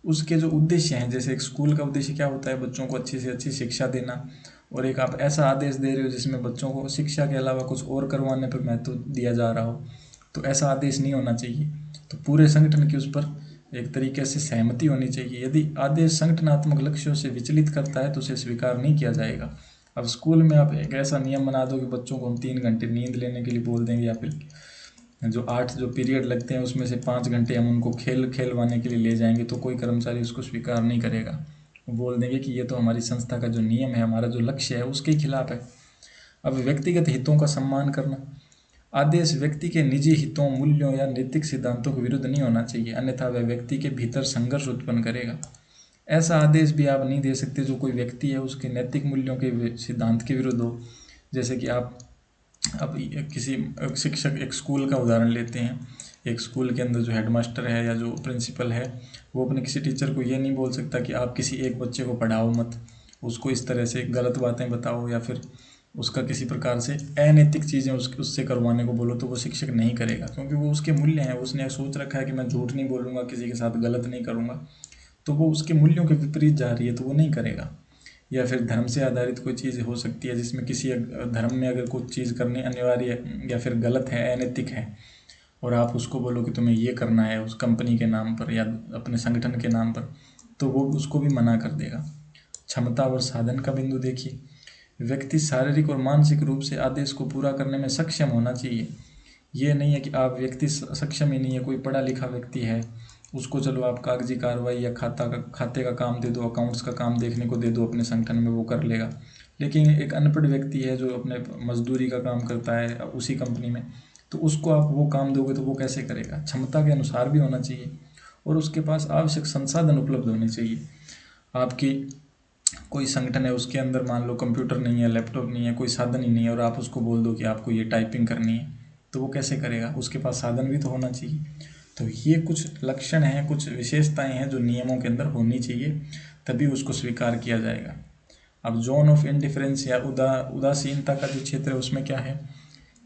उसके जो उद्देश्य हैं, जैसे एक स्कूल का उद्देश्य क्या होता है, बच्चों को अच्छी से अच्छी शिक्षा देना, और एक आप ऐसा आदेश दे रहे हो जिसमें बच्चों को शिक्षा के अलावा कुछ और करवाने पर महत्व दिया जा रहा हो, तो ऐसा आदेश नहीं होना चाहिए। तो पूरे संगठन की उस पर एक तरीके से सहमति होनी चाहिए। यदि आदेश संगठनात्मक लक्ष्यों से विचलित करता है तो उसे स्वीकार नहीं किया जाएगा। अब स्कूल में आप एक ऐसा नियम बना दो कि बच्चों को हम 3 घंटे नींद लेने के लिए बोल देंगे, या फिर जो 8 जो पीरियड लगते हैं उसमें से 5 घंटे हम उनको खेलवाने के लिए ले जाएंगे, तो कोई कर्मचारी उसको स्वीकार नहीं करेगा। वो बोल देंगे कि ये तो हमारी संस्था का जो नियम है, हमारा जो लक्ष्य है उसके खिलाफ है। अब व्यक्तिगत हितों का सम्मान करना, आदेश व्यक्ति के निजी हितों, मूल्यों या नैतिक सिद्धांतों के विरुद्ध नहीं होना चाहिए, अन्यथा वह व्यक्ति के भीतर संघर्ष उत्पन्न करेगा। ऐसा आदेश भी आप नहीं दे सकते जो कोई व्यक्ति है उसके नैतिक मूल्यों के सिद्धांत के विरुद्ध हो। जैसे कि आप अब किसी शिक्षक, एक स्कूल का उदाहरण लेते हैं, एक स्कूल के अंदर जो हेडमास्टर है या जो प्रिंसिपल है, वो अपने किसी टीचर को ये नहीं बोल सकता कि आप किसी एक बच्चे को पढ़ाओ मत, उसको इस तरह से गलत बातें बताओ या फिर उसका किसी प्रकार से अनैतिक चीज़ें उससे करवाने को बोलो, तो वो शिक्षक नहीं करेगा, क्योंकि वो उसके मूल्य हैं। उसने सोच रखा है कि मैं झूठ नहीं बोलूँगा, किसी के साथ गलत नहीं करूँगा, तो वो उसके मूल्यों के विपरीत जा रही है तो वो नहीं करेगा। या फिर धर्म से आधारित कोई चीज़ हो सकती है जिसमें किसी धर्म में अगर कुछ चीज़ करनी अनिवार्य या फिर गलत है, अनैतिक है, और आप उसको बोलो कि तुम्हें ये करना है उस कंपनी के नाम पर या अपने संगठन के नाम पर, तो वो उसको भी मना कर देगा। क्षमता और साधन का बिंदु देखिए, व्यक्ति शारीरिक और मानसिक रूप से आदेश को पूरा करने में सक्षम होना चाहिए। ये नहीं है कि आप व्यक्ति सक्षम ही नहीं है, कोई पढ़ा लिखा व्यक्ति है, उसको चलो आप कागजी कार्रवाई या खाते का काम दे दो, अकाउंट्स का काम देखने को दे दो अपने संगठन में, वो कर लेगा। लेकिन एक अनपढ़ व्यक्ति है जो अपने मजदूरी का काम करता है उसी कंपनी में, तो उसको आप वो काम दोगे तो वो कैसे करेगा? क्षमता के अनुसार भी होना चाहिए और उसके पास आवश्यक संसाधन उपलब्ध होने चाहिए। आपकी कोई संगठन है, उसके अंदर मान लो कंप्यूटर नहीं है, लैपटॉप नहीं है, कोई साधन ही नहीं है और आप उसको बोल दो कि आपको ये टाइपिंग करनी है, तो वो कैसे करेगा? उसके पास साधन भी तो होना चाहिए। तो ये कुछ लक्षण हैं, कुछ विशेषताएं हैं जो नियमों के अंदर होनी चाहिए, तभी उसको स्वीकार किया जाएगा। अब जोन ऑफ इंडिफरेंस या उदासीनता का जो क्षेत्र है उसमें क्या है?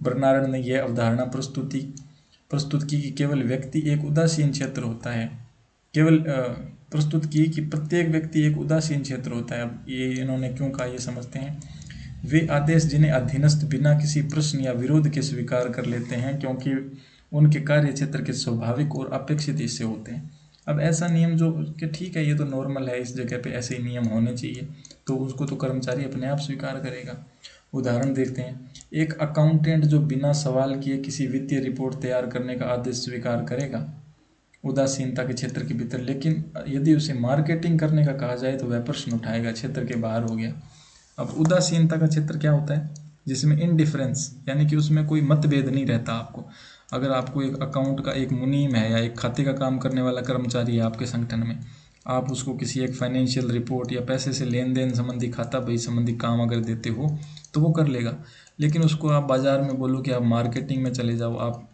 बर्नार्ड ने यह अवधारणा प्रस्तुत की कि केवल व्यक्ति एक उदासीन क्षेत्र होता है, केवल प्रस्तुत की कि प्रत्येक व्यक्ति एक उदासीन क्षेत्र होता है। अब ये इन्होंने क्यों कहा, ये समझते हैं। वे आदेश जिन्हें अधीनस्थ बिना किसी प्रश्न या विरोध के स्वीकार कर लेते हैं क्योंकि उनके कार्य क्षेत्र के स्वाभाविक और अपेक्षित हिस्से होते हैं। अब ऐसा नियम जो कि ठीक है, ये तो नॉर्मल है, इस जगह पे ऐसे ही नियम होने चाहिए, तो उसको तो कर्मचारी अपने आप स्वीकार करेगा। उदाहरण देखते हैं। एक अकाउंटेंट जो बिना सवाल किए किसी वित्तीय रिपोर्ट तैयार करने का आदेश स्वीकार करेगा उदासीनता के क्षेत्र के भीतर, लेकिन यदि उसे मार्केटिंग करने का कहा जाए तो वह प्रश्न उठाएगा, क्षेत्र के बाहर हो गया। अब उदासीनता का क्षेत्र क्या होता है? जिसमें इनडिफरेंस, यानी कि उसमें कोई मतभेद नहीं रहता आपको। अगर आपको एक अकाउंट का एक मुनीम है या एक खाते का काम करने वाला कर्मचारी है आपके संगठन में, आप उसको किसी एक फाइनेंशियल रिपोर्ट या पैसे से लेन देन संबंधी, खाता बही संबंधी काम अगर देते हो तो वो कर लेगा। लेकिन उसको आप बाज़ार में बोलो कि आप मार्केटिंग में चले जाओ, आप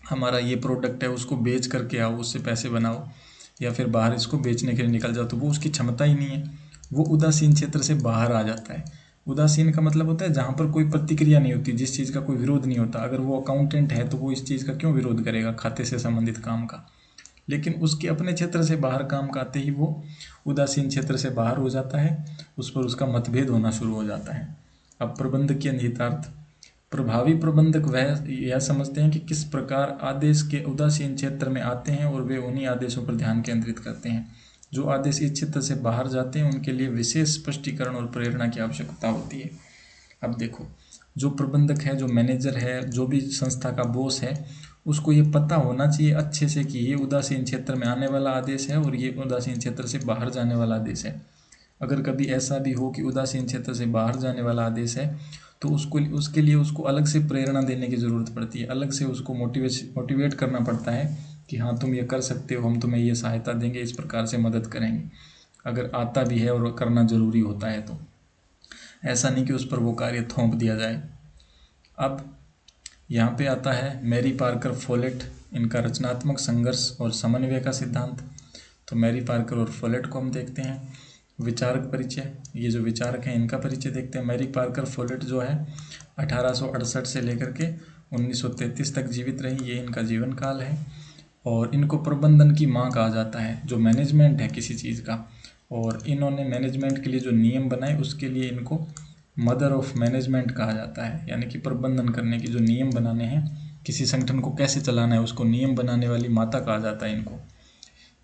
हमारा ये प्रोडक्ट है उसको बेच करके आओ, उससे पैसे बनाओ, या फिर बाहर इसको बेचने के लिए निकल जाओ, तो वो उसकी क्षमता ही नहीं है, वो उदासीन क्षेत्र से बाहर आ जाता है। उदासीन का मतलब होता है जहाँ पर कोई प्रतिक्रिया नहीं होती, जिस चीज़ का कोई विरोध नहीं होता। अगर वो अकाउंटेंट है तो वो इस चीज़ का क्यों विरोध करेगा, खाते से संबंधित काम का? लेकिन उसके अपने क्षेत्र से बाहर काम का आते ही वो उदासीन क्षेत्र से बाहर हो जाता है, उस पर उसका मतभेद होना शुरू हो जाता है। अब प्रबंधकीय निहितार्थ। प्रभावी प्रबंधक वह यह समझते हैं कि किस प्रकार आदेश के उदासीन क्षेत्र में आते हैं और वे उन्हीं आदेशों पर ध्यान केंद्रित करते हैं। जो आदेश इस क्षेत्र से बाहर जाते हैं उनके लिए विशेष स्पष्टीकरण और प्रेरणा की आवश्यकता होती है। अब देखो, जो प्रबंधक है, जो मैनेजर है, जो भी संस्था का बॉस है, उसको ये पता होना चाहिए अच्छे से कि ये उदासीन क्षेत्र में आने वाला आदेश है और ये उदासीन क्षेत्र से बाहर जाने वाला आदेश है। अगर कभी ऐसा भी हो कि उदासीन क्षेत्र से बाहर जाने वाला आदेश है तो उसके लिए उसको अलग से प्रेरणा देने की ज़रूरत पड़ती है, अलग से उसको मोटिवेट करना पड़ता है कि हाँ तुम ये कर सकते हो, हम तुम्हें ये सहायता देंगे, इस प्रकार से मदद करेंगे। अगर आता भी है और करना ज़रूरी होता है तो ऐसा नहीं कि उस पर वो कार्य थोप दिया जाए। अब यहाँ पे आता है मैरी पार्कर फोलेट, इनका रचनात्मक संघर्ष और समन्वय का सिद्धांत। तो मैरी पार्कर और फोलेट को हम देखते हैं। विचारक परिचय, ये जो विचारक हैं इनका परिचय देखते हैं। मैरी पार्कर फोलेट जो है 1868 से लेकर के 1933 तक जीवित रही, ये इनका जीवन काल है। और इनको प्रबंधन की माँ कहा जाता है, जो मैनेजमेंट है किसी चीज़ का। और इन्होंने मैनेजमेंट के लिए जो नियम बनाए उसके लिए इनको मदर ऑफ मैनेजमेंट कहा जाता है, यानी कि प्रबंधन करने की जो नियम बनाने हैं, किसी संगठन को कैसे चलाना है उसको नियम बनाने वाली माता कहा जाता है इनको।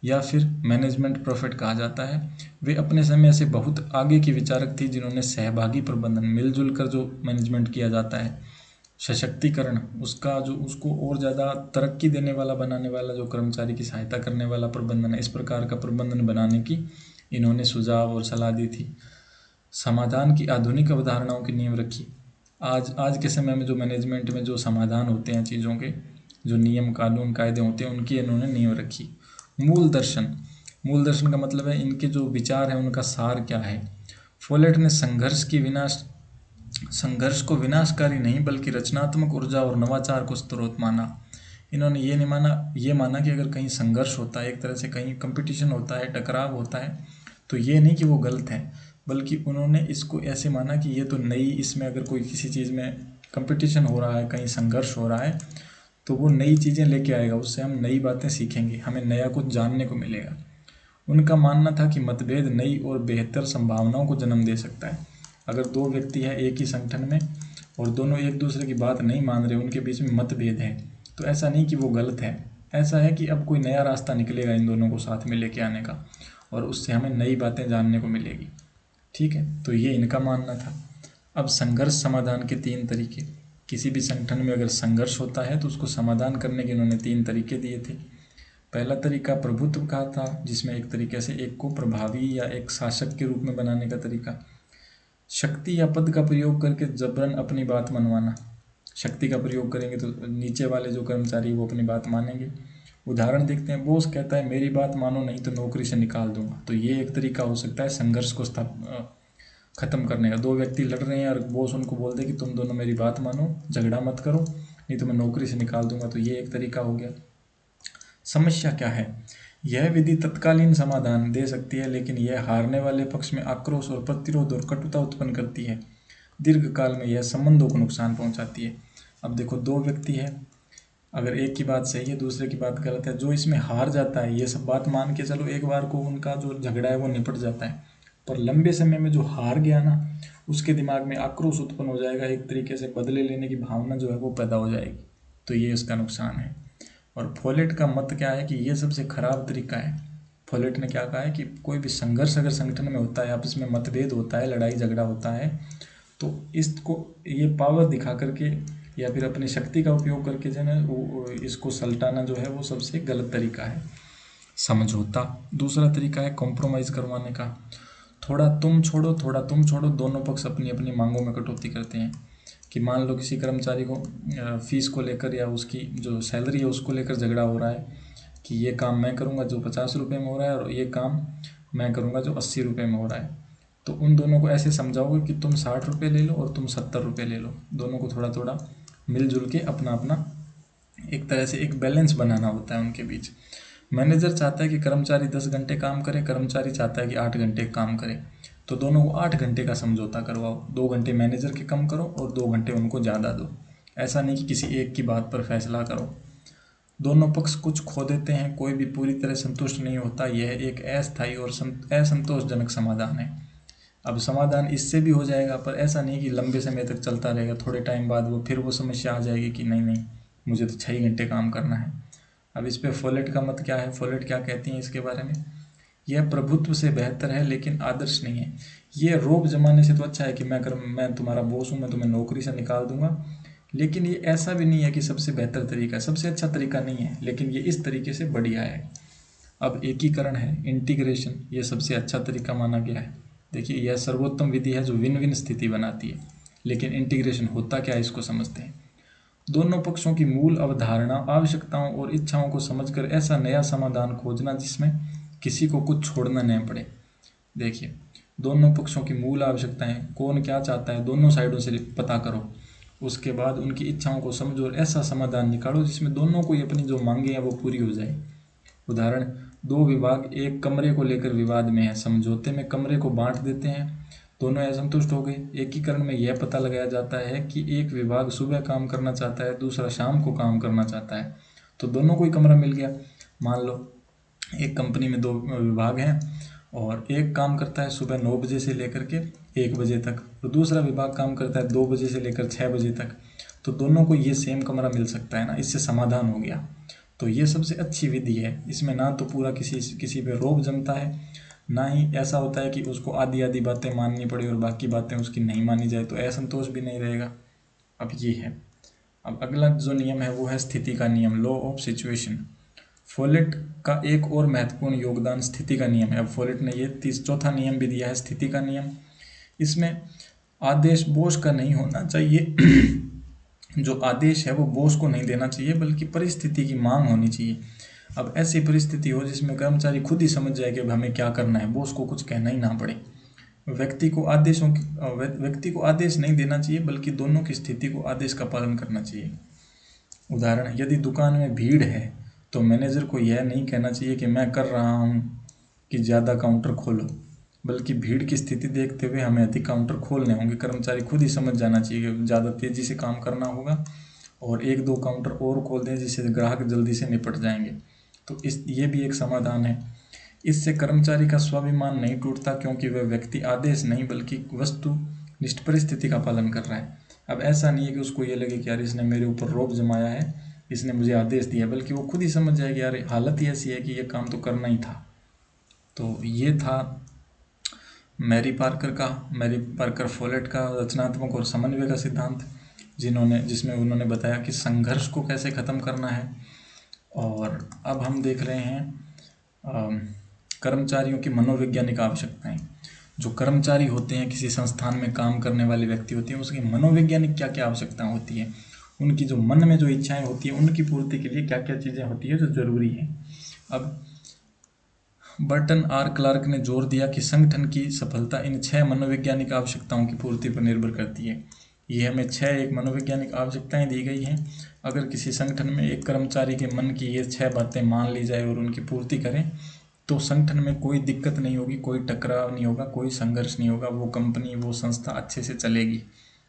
या फिर मैनेजमेंट प्रोफेट कहा जाता है। वे अपने समय से बहुत आगे की विचारक थी जिन्होंने सहभागी प्रबंधन, मिलजुल कर जो मैनेजमेंट किया जाता है, सशक्तिकरण, उसका जो उसको और ज़्यादा तरक्की देने वाला, बनाने वाला, जो कर्मचारी की सहायता करने वाला प्रबंधन है, इस प्रकार का प्रबंधन बनाने की इन्होंने सुझाव और सलाह दी थी। समाधान की आधुनिक अवधारणाओं की नींव रखी। आज के समय में जो मैनेजमेंट में जो समाधान होते हैं चीज़ों के, जो नियम कानून कायदे होते हैं, उनकी इन्होंने नींव रखी। मूल दर्शन का मतलब है इनके जो विचार हैं उनका सार क्या है। फोलेट ने संघर्ष को विनाशकारी नहीं बल्कि रचनात्मक ऊर्जा और नवाचार को स्रोत माना। इन्होंने ये माना कि अगर कहीं संघर्ष होता है, एक तरह से कहीं कंपटीशन होता है, टकराव होता है, तो ये नहीं कि वो गलत है, बल्कि उन्होंने इसको ऐसे माना कि ये तो नई, इसमें अगर कोई किसी चीज़ में कंपटीशन हो रहा है, कहीं संघर्ष हो रहा है, तो वो नई चीज़ें लेके आएगा, उससे हम नई बातें सीखेंगे, हमें नया कुछ जानने को मिलेगा। उनका मानना था कि मतभेद नई और बेहतर संभावनाओं को जन्म दे सकता है। अगर दो व्यक्ति हैं एक ही संगठन में और दोनों एक दूसरे की बात नहीं मान रहे, उनके बीच में मतभेद है, तो ऐसा नहीं कि वो गलत है, ऐसा है कि अब कोई नया रास्ता निकलेगा इन दोनों को साथ में लेके आने का, और उससे हमें नई बातें जानने को मिलेगी। ठीक है, तो ये इनका मानना था। अब संघर्ष समाधान के 3 तरीके। किसी भी संगठन में अगर संघर्ष होता है तो उसको समाधान करने के इन्होंने 3 तरीके दिए थे। पहला तरीका प्रभुत्व का था, जिसमें एक तरीके से एक को प्रभावी या एक शासक के रूप में बनाने का तरीका। शक्ति या पद का प्रयोग करके जबरन अपनी बात मनवाना। शक्ति का प्रयोग करेंगे तो नीचे वाले जो कर्मचारी वो अपनी बात मानेंगे। उदाहरण देखते हैं, बॉस कहता है मेरी बात मानो नहीं तो नौकरी से निकाल दूंगा। तो ये एक तरीका हो सकता है संघर्ष को खत्म करने का। दो व्यक्ति लड़ रहे हैं और बॉस उनको बोल दे कि तुम दोनों मेरी बात मानो, झगड़ा मत करो, नहीं तो मैं नौकरी से निकाल दूंगा। तो ये एक तरीका हो गया। समस्या क्या है? यह विधि तत्कालीन समाधान दे सकती है, लेकिन यह हारने वाले पक्ष में आक्रोश और प्रतिरोध और कटुता उत्पन्न करती है। दीर्घकाल में यह संबंधों को नुकसान पहुंचाती है। अब देखो, दो व्यक्ति है, अगर एक की बात सही है दूसरे की बात गलत है, जो इसमें हार जाता है, ये सब बात मान के चलो एक बार को उनका जो झगड़ा है वो निपट जाता है, पर लंबे समय में जो हार गया ना, उसके दिमाग में आक्रोश उत्पन्न हो जाएगा, एक तरीके से बदले लेने की भावना जो है वो पैदा हो जाएगी। तो ये इसका नुकसान है। और फोलेट का मत क्या है कि ये सबसे खराब तरीका है। फोलेट ने क्या कहा है कि कोई भी संघर्ष अगर संगठन में होता है, आपस में मतभेद होता है, लड़ाई झगड़ा होता है, तो इसको ये पावर दिखा करके या फिर अपनी शक्ति का उपयोग करके जो है वो इसको सलटाना जो है वो सबसे गलत तरीका है। समझौता दूसरा तरीका है, कॉम्प्रोमाइज़ करवाने का। थोड़ा तुम छोड़ो थोड़ा तुम छोड़ो, दोनों पक्ष अपनी अपनी मांगों में कटौती करते हैं। कि मान लो किसी कर्मचारी को फीस को लेकर या उसकी जो सैलरी है उसको लेकर झगड़ा हो रहा है कि ये काम मैं करूँगा जो 50 रुपये में हो रहा है और ये काम मैं करूँगा जो 80 रुपये में हो रहा है। तो उन दोनों को ऐसे समझाओगे कि तुम 60 रुपये ले लो और तुम 70 रुपये ले लो। दोनों को थोड़ा थोड़ा मिलजुल के अपना अपना एक तरह से एक बैलेंस बनाना होता है उनके बीच। मैनेजर चाहता है कि कर्मचारी 10 घंटे काम करे, कर्मचारी चाहता है कि 8 घंटे काम करे, तो दोनों को 8 घंटे का समझौता करवाओ। 2 घंटे मैनेजर के कम करो और 2 घंटे उनको ज़्यादा दो। ऐसा नहीं कि किसी एक की बात पर फैसला करो। दोनों पक्ष कुछ खो देते हैं, कोई भी पूरी तरह संतुष्ट नहीं होता। यह एक अस्थायी और असंतोषजनक समाधान है। अब समाधान इससे भी हो जाएगा, पर ऐसा नहीं कि लंबे समय तक चलता रहेगा। थोड़े टाइम बाद वो समस्या आ जाएगी कि नहीं नहीं, मुझे तो 6 घंटे काम करना है। अब इस पे फोलेट का मत क्या है? फोलेट क्या कहती हैं इसके बारे में? यह प्रभुत्व से बेहतर है लेकिन आदर्श नहीं है। ये रोब जमाने से तो अच्छा है कि मैं तुम्हारा बॉस हूँ, मैं तुम्हें नौकरी से निकाल दूंगा, लेकिन ये ऐसा भी नहीं है कि सबसे बेहतर तरीका, सबसे अच्छा तरीका नहीं है, लेकिन ये इस तरीके से बढ़िया है। अब एकीकरण है, इंटीग्रेशन, ये सबसे अच्छा तरीका माना गया है। देखिए, यह सर्वोत्तम विधि है जो विन विन स्थिति बनाती है। लेकिन इंटीग्रेशन होता क्या है इसको समझते हैं। दोनों पक्षों की मूल अवधारणा, आवश्यकताओं और इच्छाओं को समझकर ऐसा नया समाधान खोजना जिसमें किसी को कुछ छोड़ना न पड़े। देखिए, दोनों पक्षों की मूल आवश्यकताएं, कौन क्या चाहता है, दोनों साइडों से पता करो। उसके बाद उनकी इच्छाओं को समझो और ऐसा समाधान निकालो जिसमें दोनों को अपनी जो मांगे हैं वो पूरी हो जाए। उदाहरण, दो विभाग एक कमरे को लेकर विवाद में है, समझौते में कमरे को बांट देते हैं, दोनों असंतुष्ट हो गए। एकीकरण में यह पता लगाया जाता है कि एक विभाग सुबह काम करना चाहता है, दूसरा शाम को काम करना चाहता है, तो दोनों को ही कमरा मिल गया। मान लो एक कंपनी में 2 विभाग हैं और एक काम करता है सुबह 9 बजे से लेकर के 1 बजे तक, और दूसरा विभाग काम करता है 2 बजे से लेकर 6 बजे तक, तो दोनों को ये सेम कमरा मिल सकता है ना, इससे समाधान हो गया। तो ये सबसे अच्छी विधि है। इसमें ना तो पूरा किसी पे रोब जमता है, ना ही ऐसा होता है कि उसको आधी आधी बातें माननी पड़ी और बाकी बातें उसकी नहीं मानी जाए, तो असंतोष भी नहीं रहेगा। अब ये है। अब अगला जो नियम है वो है स्थिति का नियम, लॉ ऑफ सिचुएशन। फोलेट का एक और महत्वपूर्ण योगदान स्थिति का नियम है। अब फोलेट ने ये चौथा नियम भी दिया है, स्थिति का नियम। इसमें आदेश बॉस का नहीं होना चाहिए जो आदेश है वो बॉस को नहीं देना चाहिए, बल्कि परिस्थिति की मांग होनी चाहिए। अब ऐसी परिस्थिति हो जिसमें कर्मचारी खुद ही समझ जाए कि अब हमें क्या करना है, बॉस को कुछ कहना ही ना पड़े। व्यक्ति को आदेश नहीं देना चाहिए, बल्कि दोनों की स्थिति को आदेश का पालन करना चाहिए। उदाहरण, यदि दुकान में भीड़ है तो मैनेजर को यह नहीं कहना चाहिए कि मैं कर रहा हूँ कि ज़्यादा काउंटर खोलो, बल्कि भीड़ की स्थिति देखते हुए हमें अधिक काउंटर खोलने होंगे। कर्मचारी खुद ही समझ जाना चाहिए कि ज़्यादा तेज़ी से काम करना होगा और 1-2 काउंटर और खोल दें जिससे ग्राहक जल्दी से निपट जाएंगे। तो ये भी एक समाधान है। इससे कर्मचारी का स्वाभिमान नहीं टूटता, क्योंकि वह व्यक्ति आदेश नहीं बल्कि वस्तुनिष्ठ परिस्थिति का पालन कर रहा है। अब ऐसा नहीं है कि उसको ये लगे कि यार इसने मेरे ऊपर रौब जमाया है, इसने मुझे आदेश दिया, बल्कि वो खुद ही समझ जाए कि यार हालत ही ऐसी है कि ये काम तो करना ही था। तो ये था मैरी पार्कर फोलेट का रचनात्मक और समन्वय का सिद्धांत, जिसमें उन्होंने बताया कि संघर्ष को कैसे ख़त्म करना है। और अब हम देख रहे हैं कर्मचारियों की मनोवैज्ञानिक आवश्यकताएं। जो कर्मचारी होते हैं, किसी संस्थान में काम करने वाले व्यक्ति होते हैं, उसकी मनोवैज्ञानिक क्या क्या आवश्यकताएं होती हैं, उनकी जो मन में जो इच्छाएं होती हैं उनकी पूर्ति के लिए क्या क्या चीज़ें होती है जो जरूरी है। अब बर्टन आर क्लार्क ने जोर दिया कि संगठन की सफलता इन 6 मनोवैज्ञानिक आवश्यकताओं की पूर्ति पर निर्भर करती है। ये हमें 6 एक मनोवैज्ञानिक आवश्यकताएं दी गई हैं। अगर किसी संगठन में एक कर्मचारी के मन की ये 6 बातें मान ली जाए और उनकी पूर्ति करें तो संगठन में कोई दिक्कत नहीं होगी, कोई टकराव नहीं होगा, कोई संघर्ष नहीं होगा। वो कंपनी, वो संस्था अच्छे से चलेगी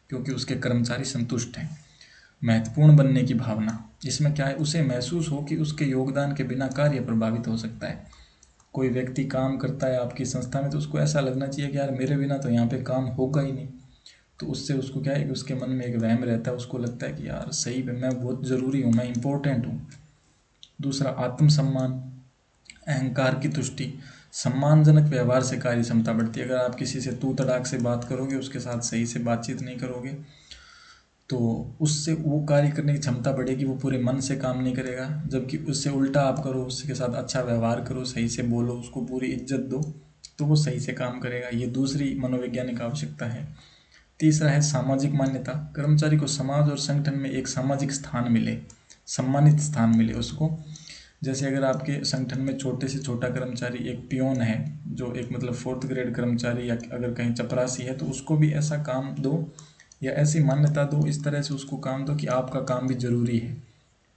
क्योंकि उसके कर्मचारी संतुष्ट हैं। महत्वपूर्ण बनने की भावना, इसमें क्या है, उसे महसूस हो कि उसके योगदान के बिना कार्य प्रभावित हो सकता है। कोई व्यक्ति काम करता है आपकी संस्था में तो उसको ऐसा लगना चाहिए कि यार मेरे बिना तो यहाँ पे काम होगा ही नहीं। तो उससे उसको क्या है कि उसके मन में एक वहम रहता है, उसको लगता है कि यार सही में मैं बहुत ज़रूरी हूँ, मैं इम्पोर्टेंट हूँ। दूसरा, आत्मसम्मान, अहंकार की तुष्टि। सम्मानजनक व्यवहार से कार्य क्षमता बढ़ती है। अगर आप किसी से तू तड़ाक से बात करोगे, उसके साथ सही से बातचीत नहीं करोगे तो उससे वो कार्य करने की क्षमता बढ़ेगी, वो पूरे मन से काम नहीं करेगा। जबकि उससे उल्टा आप करो, उसके साथ अच्छा व्यवहार करो, सही से बोलो, उसको पूरी इज्जत दो तो वो सही से काम करेगा। ये दूसरी मनोवैज्ञानिक आवश्यकता है। तीसरा है सामाजिक मान्यता। कर्मचारी को समाज और संगठन में एक सामाजिक स्थान मिले, सम्मानित स्थान मिले उसको। जैसे अगर आपके संगठन में छोटे से छोटा कर्मचारी एक पियोन है, जो एक मतलब 4th ग्रेड कर्मचारी, या अगर कहीं चपरासी है तो उसको भी ऐसा काम दो या ऐसी मान्यता दो, इस तरह से उसको काम दो कि आपका काम भी जरूरी है।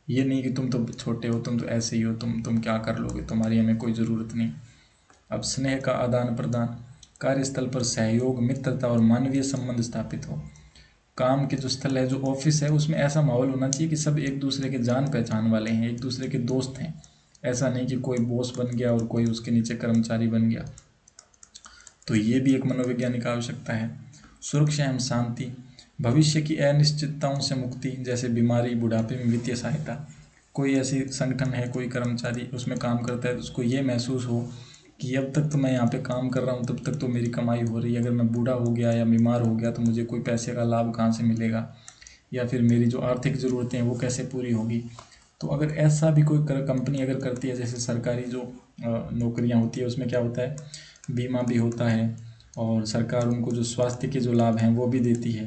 ये नहीं कि तुम तो छोटे हो, तुम तो ऐसे ही हो, तुम क्या कर लोगे, तुम्हारी हमें कोई ज़रूरत नहीं। अब स्नेह का आदान प्रदान, कार्यस्थल पर सहयोग, मित्रता और मानवीय संबंध स्थापित हो। काम के जो स्थल है, जो ऑफिस है, उसमें ऐसा माहौल होना चाहिए कि सब एक दूसरे के जान पहचान वाले हैं, एक दूसरे के दोस्त हैं। ऐसा नहीं कि कोई बॉस बन गया और कोई उसके नीचे कर्मचारी बन गया। तो ये भी एक मनोवैज्ञानिक आवश्यकता है। सुरक्षा एवं शांति, भविष्य की अनिश्चितताओं से मुक्ति, जैसे बीमारी, बुढ़ापे में वित्तीय सहायता। कोई ऐसी संगठन है, कोई कर्मचारी उसमें काम करता है तो उसको ये महसूस हो कि अब तक तो मैं यहाँ पे काम कर रहा हूँ, तब तक तो मेरी कमाई हो रही है, अगर मैं बूढ़ा हो गया या बीमार हो गया तो मुझे कोई पैसे का लाभ कहाँ से मिलेगा, या फिर मेरी जो आर्थिक ज़रूरतें हैं वो कैसे पूरी होगी। तो अगर ऐसा भी कोई कंपनी अगर करती है, जैसे सरकारी जो नौकरियाँ होती है उसमें क्या होता है, बीमा भी होता है और सरकार उनको जो स्वास्थ्य के जो लाभ हैं वो भी देती है।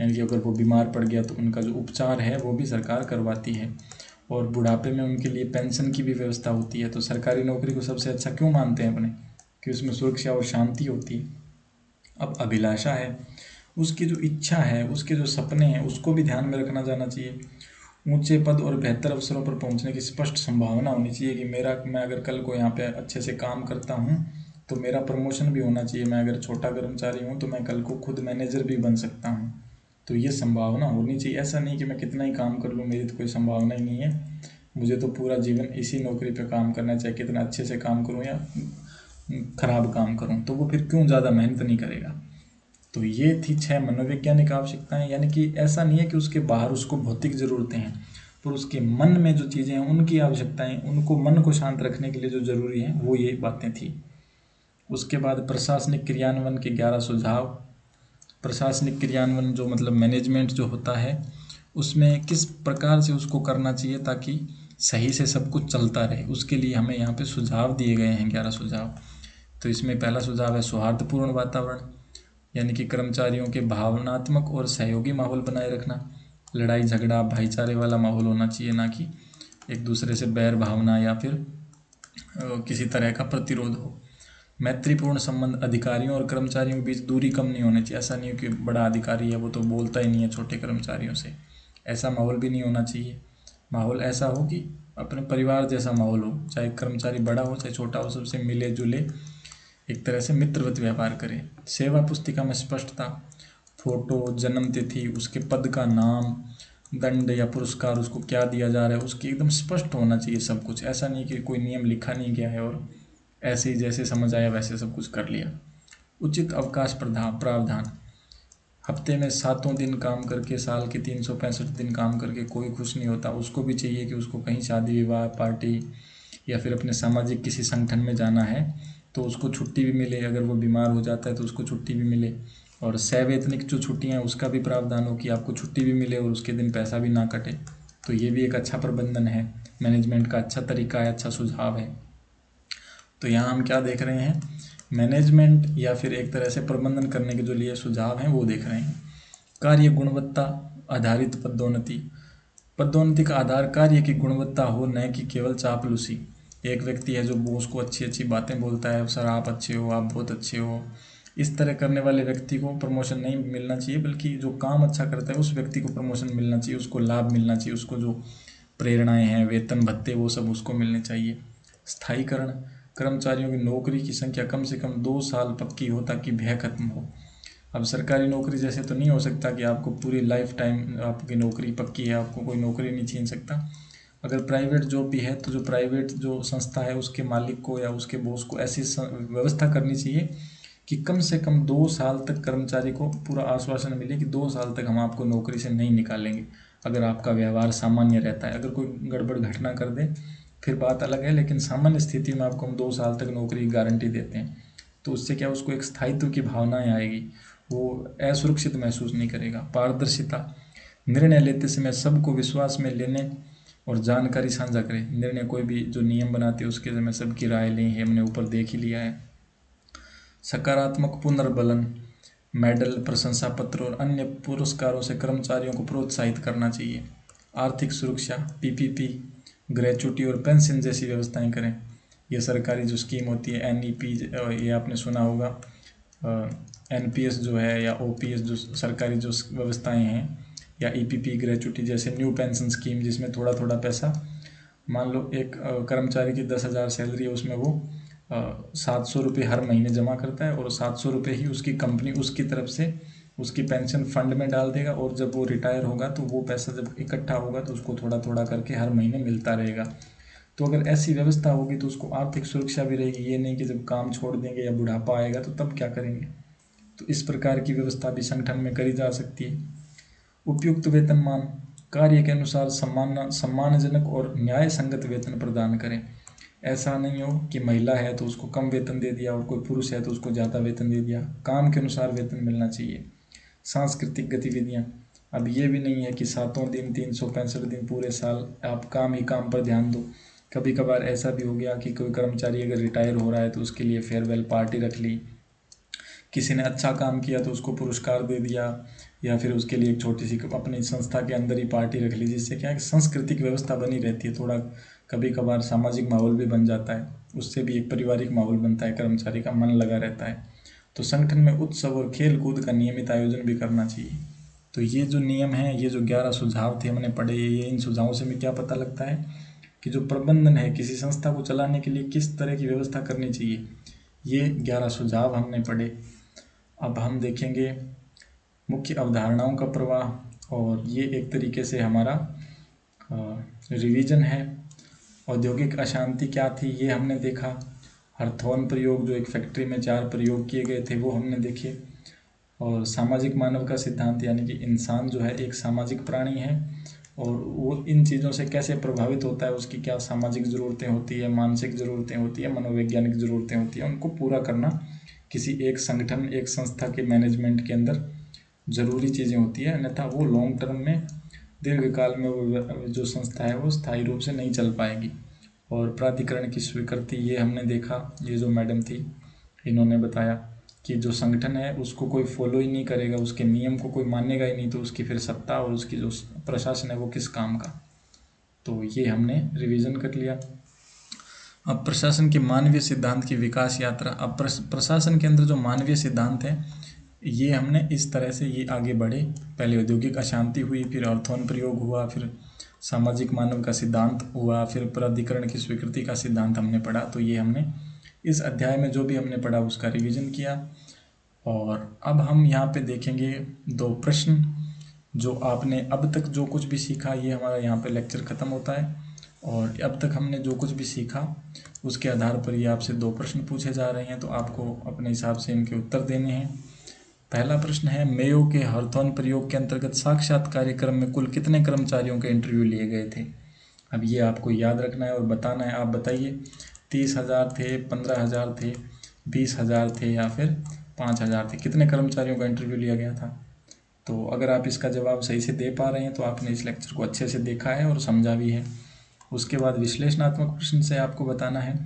यानी कि अगर वो बीमार पड़ गया तो उनका जो उपचार है वो भी सरकार करवाती है, और बुढ़ापे में उनके लिए पेंशन की भी व्यवस्था होती है। तो सरकारी नौकरी को सबसे अच्छा क्यों मानते हैं अपने, कि उसमें सुरक्षा और शांति होती है। अब अभिलाषा है, उसकी जो इच्छा है, उसके जो सपने हैं, उसको भी ध्यान में रखना जाना चाहिए। ऊंचे पद और बेहतर अवसरों पर पहुंचने की स्पष्ट संभावना होनी चाहिए कि मैं अगर कल को यहाँ पे अच्छे से काम करता हूँ तो मेरा प्रमोशन भी होना चाहिए। मैं अगर छोटा कर्मचारी हूँ तो मैं कल को खुद मैनेजर भी बन सकता हूँ। तो ये संभावना होनी चाहिए। ऐसा नहीं कि मैं कितना ही काम कर लूँ, मेरी तो कोई संभावना ही नहीं है, मुझे तो पूरा जीवन इसी नौकरी पे काम करना, चाहे कितना अच्छे से काम करूँ या खराब काम करूँ, तो वो फिर क्यों ज़्यादा मेहनत नहीं करेगा। तो ये थी 6 मनोवैज्ञानिक आवश्यकताएं। यानी कि ऐसा नहीं है कि उसके बाहर उसको भौतिक ज़रूरतें हैं, पर उसके मन में जो चीज़ें हैं उनकी आवश्यकताएं, उनको मन को शांत रखने के लिए जो ज़रूरी हैं वो ये बातें थी। उसके बाद प्रशासनिक क्रियान्वयन के 11 सुझाव। प्रशासनिक क्रियान्वयन जो मतलब मैनेजमेंट जो होता है उसमें किस प्रकार से उसको करना चाहिए ताकि सही से सब कुछ चलता रहे, उसके लिए हमें यहाँ पे सुझाव दिए गए हैं 11 सुझाव। तो इसमें पहला सुझाव है सौहार्दपूर्ण वातावरण, यानी कि कर्मचारियों के भावनात्मक और सहयोगी माहौल बनाए रखना। लड़ाई झगड़ा, भाईचारे वाला माहौल होना चाहिए, ना कि एक दूसरे से बैर भावना या फिर किसी तरह का प्रतिरोध हो। मैत्रीपूर्ण संबंध, अधिकारियों और कर्मचारियों के बीच दूरी कम नहीं होनी चाहिए। ऐसा नहीं हो कि बड़ा अधिकारी है वो तो बोलता ही नहीं है छोटे कर्मचारियों से, ऐसा माहौल भी नहीं होना चाहिए। माहौल ऐसा हो कि अपने परिवार जैसा माहौल हो, चाहे कर्मचारी बड़ा हो चाहे छोटा हो, सबसे मिले जुले एक तरह से मित्रवत व्यवहार करें। सेवा पुस्तिका में स्पष्टता, फोटो, जन्म तिथि, उसके पद का नाम, दंड या पुरस्कार, उसको क्या दिया जा रहा है, उसकी एकदम स्पष्ट होना चाहिए सब कुछ। ऐसा नहीं कि कोई नियम लिखा नहीं गया है और ऐसे ही जैसे समझ आया वैसे सब कुछ कर लिया। उचित अवकाश प्रावधान, हफ्ते में 7 दिन काम करके, साल के 365 दिन काम करके कोई खुश नहीं होता। उसको भी चाहिए कि उसको कहीं शादी विवाह पार्टी या फिर अपने सामाजिक किसी संगठन में जाना है तो उसको छुट्टी भी मिले, अगर वो बीमार हो जाता है तो उसको छुट्टी भी मिले। और सवैतनिक जो छुट्टियाँ हैं उसका भी प्रावधान हो कि आपको छुट्टी भी मिले और उसके दिन पैसा भी ना कटे। तो ये भी एक अच्छा प्रबंधन है, मैनेजमेंट का अच्छा तरीका है, अच्छा सुझाव है। तो यहाँ हम क्या देख रहे हैं, मैनेजमेंट या फिर एक तरह से प्रबंधन करने के जो लिए सुझाव हैं वो देख रहे हैं। कार्य गुणवत्ता आधारित पदोन्नति, पदोन्नति का आधार कार्य की गुणवत्ता हो, न कि केवल चापलूसी। एक व्यक्ति है जो बॉस को अच्छी अच्छी बातें बोलता है, सर आप अच्छे हो, आप बहुत अच्छे हो, इस तरह करने वाले व्यक्ति को प्रमोशन नहीं मिलना चाहिए, बल्कि जो काम अच्छा करता है उस व्यक्ति को प्रमोशन मिलना चाहिए, उसको लाभ मिलना चाहिए, उसको जो प्रेरणाएं हैं, वेतन भत्ते, वो सब उसको मिलने चाहिए। स्थायीकरण, कर्मचारियों की नौकरी की संख्या कम से कम 2 साल पक्की हो ताकि भय खत्म हो। अब सरकारी नौकरी जैसे तो नहीं हो सकता कि आपको पूरी लाइफ टाइम आपकी नौकरी पक्की है, आपको कोई नौकरी नहीं छीन सकता। अगर प्राइवेट जॉब भी है तो जो प्राइवेट जो संस्था है उसके मालिक को या उसके बॉस को ऐसी व्यवस्था करनी चाहिए कि कम से कम 2 साल तक कर्मचारी को पूरा आश्वासन मिले कि 2 साल तक हम आपको नौकरी से नहीं निकालेंगे, अगर आपका व्यवहार सामान्य रहता है। अगर कोई गड़बड़ घटना कर दे फिर बात अलग है, लेकिन सामान्य स्थिति में आपको हम 2 साल तक नौकरी की गारंटी देते हैं। तो उससे क्या, उसको एक स्थायित्व की भावनाएं आएगी, वो असुरक्षित महसूस नहीं करेगा। पारदर्शिता, निर्णय लेते समय सबको विश्वास में लेने और जानकारी साझा करें। निर्णय कोई भी जो नियम बनाते हैं उसके समय सबकी राय लें, हमने ऊपर देख ही लिया है। सकारात्मक पुनर्बलन, मेडल, प्रशंसा पत्र और अन्य पुरस्कारों से कर्मचारियों को प्रोत्साहित करना चाहिए। आर्थिक सुरक्षा, पीपीपी, ग्रेचुटी और पेंशन जैसी व्यवस्थाएं करें। ये सरकारी जो स्कीम होती है, एनईपी, ये आपने सुना होगा, एनपीएस जो है या ओपीएस जो सरकारी जो व्यवस्थाएं हैं, या ईपीपी, ग्रेचुटी जैसे न्यू पेंशन स्कीम, जिसमें थोड़ा थोड़ा पैसा, मान लो एक कर्मचारी की 10,000 सैलरी है, उसमें वो 700 रुपये हर महीने जमा करता है और 700 रुपये ही उसकी कंपनी उसकी तरफ से उसकी पेंशन फंड में डाल देगा, और जब वो रिटायर होगा तो वो पैसा जब इकट्ठा होगा तो उसको थोड़ा थोड़ा करके हर महीने मिलता रहेगा। तो अगर ऐसी व्यवस्था होगी तो उसको आर्थिक सुरक्षा भी रहेगी, ये नहीं कि जब काम छोड़ देंगे या बुढ़ापा आएगा तो तब क्या करेंगे। तो इस प्रकार की व्यवस्था भी संगठन में करी जा सकती है। उपयुक्त वेतनमान, कार्य के अनुसार सम्मानजनक और न्याय संगत वेतन प्रदान करें। ऐसा नहीं हो कि महिला है तो उसको कम वेतन दे दिया और कोई पुरुष है तो उसको ज़्यादा वेतन दे दिया। काम के अनुसार वेतन मिलना चाहिए। सांस्कृतिक गतिविधियाँ, अब ये भी नहीं है कि 7 दिन 365 दिन पूरे साल आप काम ही काम पर ध्यान दो। कभी कभार ऐसा भी हो गया कि कोई कर्मचारी अगर रिटायर हो रहा है तो उसके लिए फेयरवेल पार्टी रख ली, किसी ने अच्छा काम किया तो उसको पुरस्कार दे दिया, या फिर उसके लिए एक छोटी सी अपनी संस्था के अंदर ही पार्टी रख ली, जिससे क्या है कि सांस्कृतिक व्यवस्था बनी रहती है। थोड़ा कभी कभार सामाजिक माहौल भी बन जाता है, उससे भी एक पारिवारिक माहौल बनता है, कर्मचारी का मन लगा रहता है। तो संगठन में उत्सव और खेल कूद का नियमित आयोजन भी करना चाहिए। तो ये जो नियम है, ये जो 11 सुझाव थे हमने पढ़े, ये इन सुझावों से हमें क्या पता लगता है कि जो प्रबंधन है किसी संस्था को चलाने के लिए किस तरह की व्यवस्था करनी चाहिए, ये 11 सुझाव हमने पढ़े। अब हम देखेंगे मुख्य अवधारणाओं का प्रवाह, और ये एक तरीके से हमारा रिवीजन है। औद्योगिक अशांति क्या थी ये हमने देखा। हरथौन प्रयोग, जो एक फैक्ट्री में 4 प्रयोग किए गए थे, वो हमने देखे। और सामाजिक मानव का सिद्धांत, यानी कि इंसान जो है एक सामाजिक प्राणी है, और वो इन चीज़ों से कैसे प्रभावित होता है, उसकी क्या सामाजिक ज़रूरतें होती है, मानसिक ज़रूरतें होती है, मनोवैज्ञानिक ज़रूरतें होती हैं, उनको पूरा करना किसी एक संगठन, एक संस्था के मैनेजमेंट के अंदर ज़रूरी चीज़ें होती है, अन्यथा वो लॉन्ग टर्म में, दीर्घकाल में वो जो संस्था है वो स्थायी रूप से नहीं चल पाएगी। और प्राधिकरण की स्वीकृति, ये हमने देखा, ये जो मैडम थी इन्होंने बताया कि जो संगठन है उसको कोई फॉलो ही नहीं करेगा, उसके नियम को कोई मानेगा ही नहीं, तो उसकी फिर सत्ता और उसकी जो प्रशासन है वो किस काम का। तो ये हमने रिवीजन कर लिया। अब प्रशासन के मानवीय सिद्धांत की विकास यात्रा। अब प्रशासन के अंदर जो मानवीय सिद्धांत है ये हमने इस तरह से ये आगे बढ़े। पहले औद्योगिक अशांति हुई, फिर अर्थोन प्रयोग हुआ, फिर सामाजिक मानव का सिद्धांत हुआ, फिर प्राधिकरण की स्वीकृति का सिद्धांत हमने पढ़ा। तो ये हमने इस अध्याय में जो भी हमने पढ़ा उसका रिवीजन किया। और अब हम यहाँ पे देखेंगे 2 प्रश्न। जो आपने अब तक जो कुछ भी सीखा, ये हमारा यहाँ पे लेक्चर ख़त्म होता है, और अब तक हमने जो कुछ भी सीखा उसके आधार पर ये आपसे 2 प्रश्न पूछे जा रहे हैं, तो आपको अपने हिसाब से इनके उत्तर देने हैं। पहला प्रश्न है, मेयो के हॉथॉर्न प्रयोग के अंतर्गत साक्षात कार्यक्रम में कुल कितने कर्मचारियों के इंटरव्यू लिए गए थे। अब ये आपको याद रखना है और बताना है। आप बताइए, 30,000 थे, 15,000 थे, 20,000 थे, या फिर 5,000 थे, कितने कर्मचारियों का इंटरव्यू लिया गया था। तो अगर आप इसका जवाब सही से दे पा रहे हैं तो आपने इस लेक्चर को अच्छे से देखा है और समझा भी है। उसके बाद विश्लेषणात्मक प्रश्न से आपको बताना है,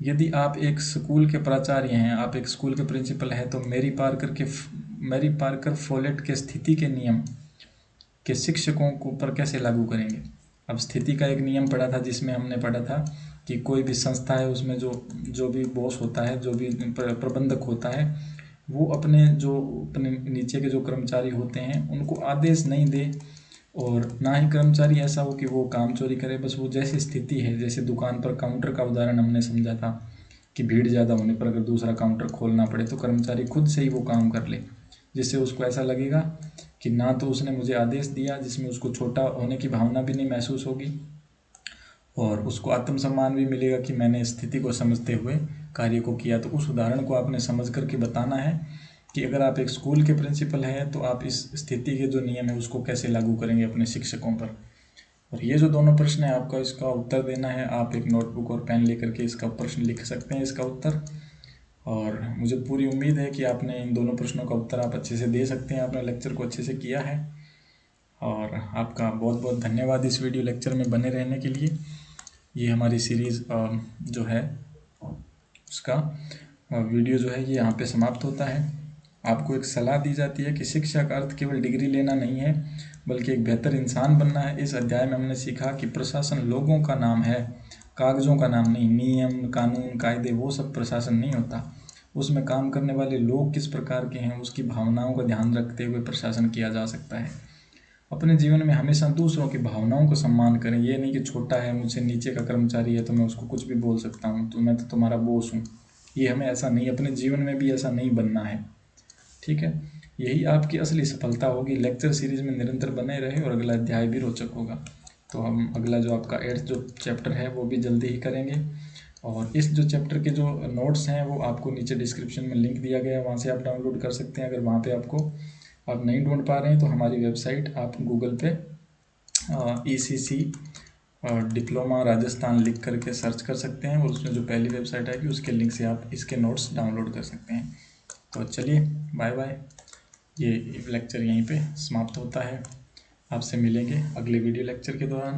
यदि आप एक स्कूल के प्राचार्य हैं, आप एक स्कूल के प्रिंसिपल हैं, तो मैरी पार्कर फोलेट के स्थिति के नियम कि शिक्षकों को पर कैसे लागू करेंगे। अब स्थिति का एक नियम पढ़ा था जिसमें हमने पढ़ा था कि कोई भी संस्था है उसमें जो भी बॉस होता है, जो भी प्रबंधक होता है, वो अपने नीचे के जो कर्मचारी होते हैं उनको आदेश नहीं दे, और ना ही कर्मचारी ऐसा हो कि वो काम चोरी करे। बस वो जैसी स्थिति है, जैसे दुकान पर काउंटर का उदाहरण हमने समझा था कि भीड़ ज़्यादा होने पर अगर दूसरा काउंटर खोलना पड़े तो कर्मचारी खुद से ही वो काम कर ले, जिससे उसको ऐसा लगेगा कि ना तो उसने मुझे आदेश दिया, जिसमें उसको छोटा होने की भावना भी नहीं महसूस होगी, और उसको आत्मसम्मान भी मिलेगा कि मैंने स्थिति को समझते हुए कार्य को किया। तो उस उदाहरण को आपने समझ करके बताना है कि अगर आप एक स्कूल के प्रिंसिपल हैं तो आप इस स्थिति के जो नियम है उसको कैसे लागू करेंगे अपने शिक्षकों पर। और ये जो दोनों प्रश्न है आपका इसका उत्तर देना है। आप एक नोटबुक और पेन लेकर के इसका प्रश्न लिख सकते हैं, इसका उत्तर। और मुझे पूरी उम्मीद है कि आपने इन दोनों प्रश्नों का उत्तर आप अच्छे से दे सकते हैं, आपने लेक्चर को अच्छे से किया है। और आपका बहुत बहुत धन्यवाद इस वीडियो लेक्चर में बने रहने के लिए। ये हमारी सीरीज़ जो है उसका वीडियो जो है ये यहाँ पे समाप्त होता है। आपको एक सलाह दी जाती है कि शिक्षा का अर्थ केवल डिग्री लेना नहीं है बल्कि एक बेहतर इंसान बनना है। इस अध्याय में हमने सीखा कि प्रशासन लोगों का नाम है, कागज़ों का नाम नहीं। नियम, कानून, कायदे वो सब प्रशासन नहीं होता, उसमें काम करने वाले लोग किस प्रकार के हैं उसकी भावनाओं का ध्यान रखते हुए प्रशासन किया जा सकता है। अपने जीवन में हमेशा दूसरों की भावनाओं को सम्मान करें। ये नहीं कि छोटा है, मुझसे नीचे का कर्मचारी है तो मैं उसको कुछ भी बोल सकता हूँ, तो मैं तो तुम्हारा बॉस हूँ। ये हमें ऐसा नहीं, अपने जीवन में भी ऐसा नहीं बनना है, ठीक है। यही आपकी असली सफलता होगी। लेक्चर सीरीज में निरंतर बने रहे और अगला अध्याय भी रोचक होगा। तो हम अगला जो आपका 8th जो चैप्टर है वो भी जल्दी ही करेंगे। और इस जो चैप्टर के जो नोट्स हैं वो आपको नीचे डिस्क्रिप्शन में लिंक दिया गया है, वहाँ से आप डाउनलोड कर सकते हैं। अगर वहाँ पे आपको आप नहीं ढूंढ पा रहे हैं तो हमारी वेबसाइट आप गूगल पे ECC डिप्लोमा राजस्थान लिख करके सर्च कर सकते हैं और उसमें जो पहली वेबसाइट आएगी उसके लिंक से आप इसके नोट्स डाउनलोड कर सकते हैं। तो चलिए बाय बाय। ये लेक्चर यहीं पे समाप्त होता है। आपसे मिलेंगे अगले वीडियो लेक्चर के दौरान।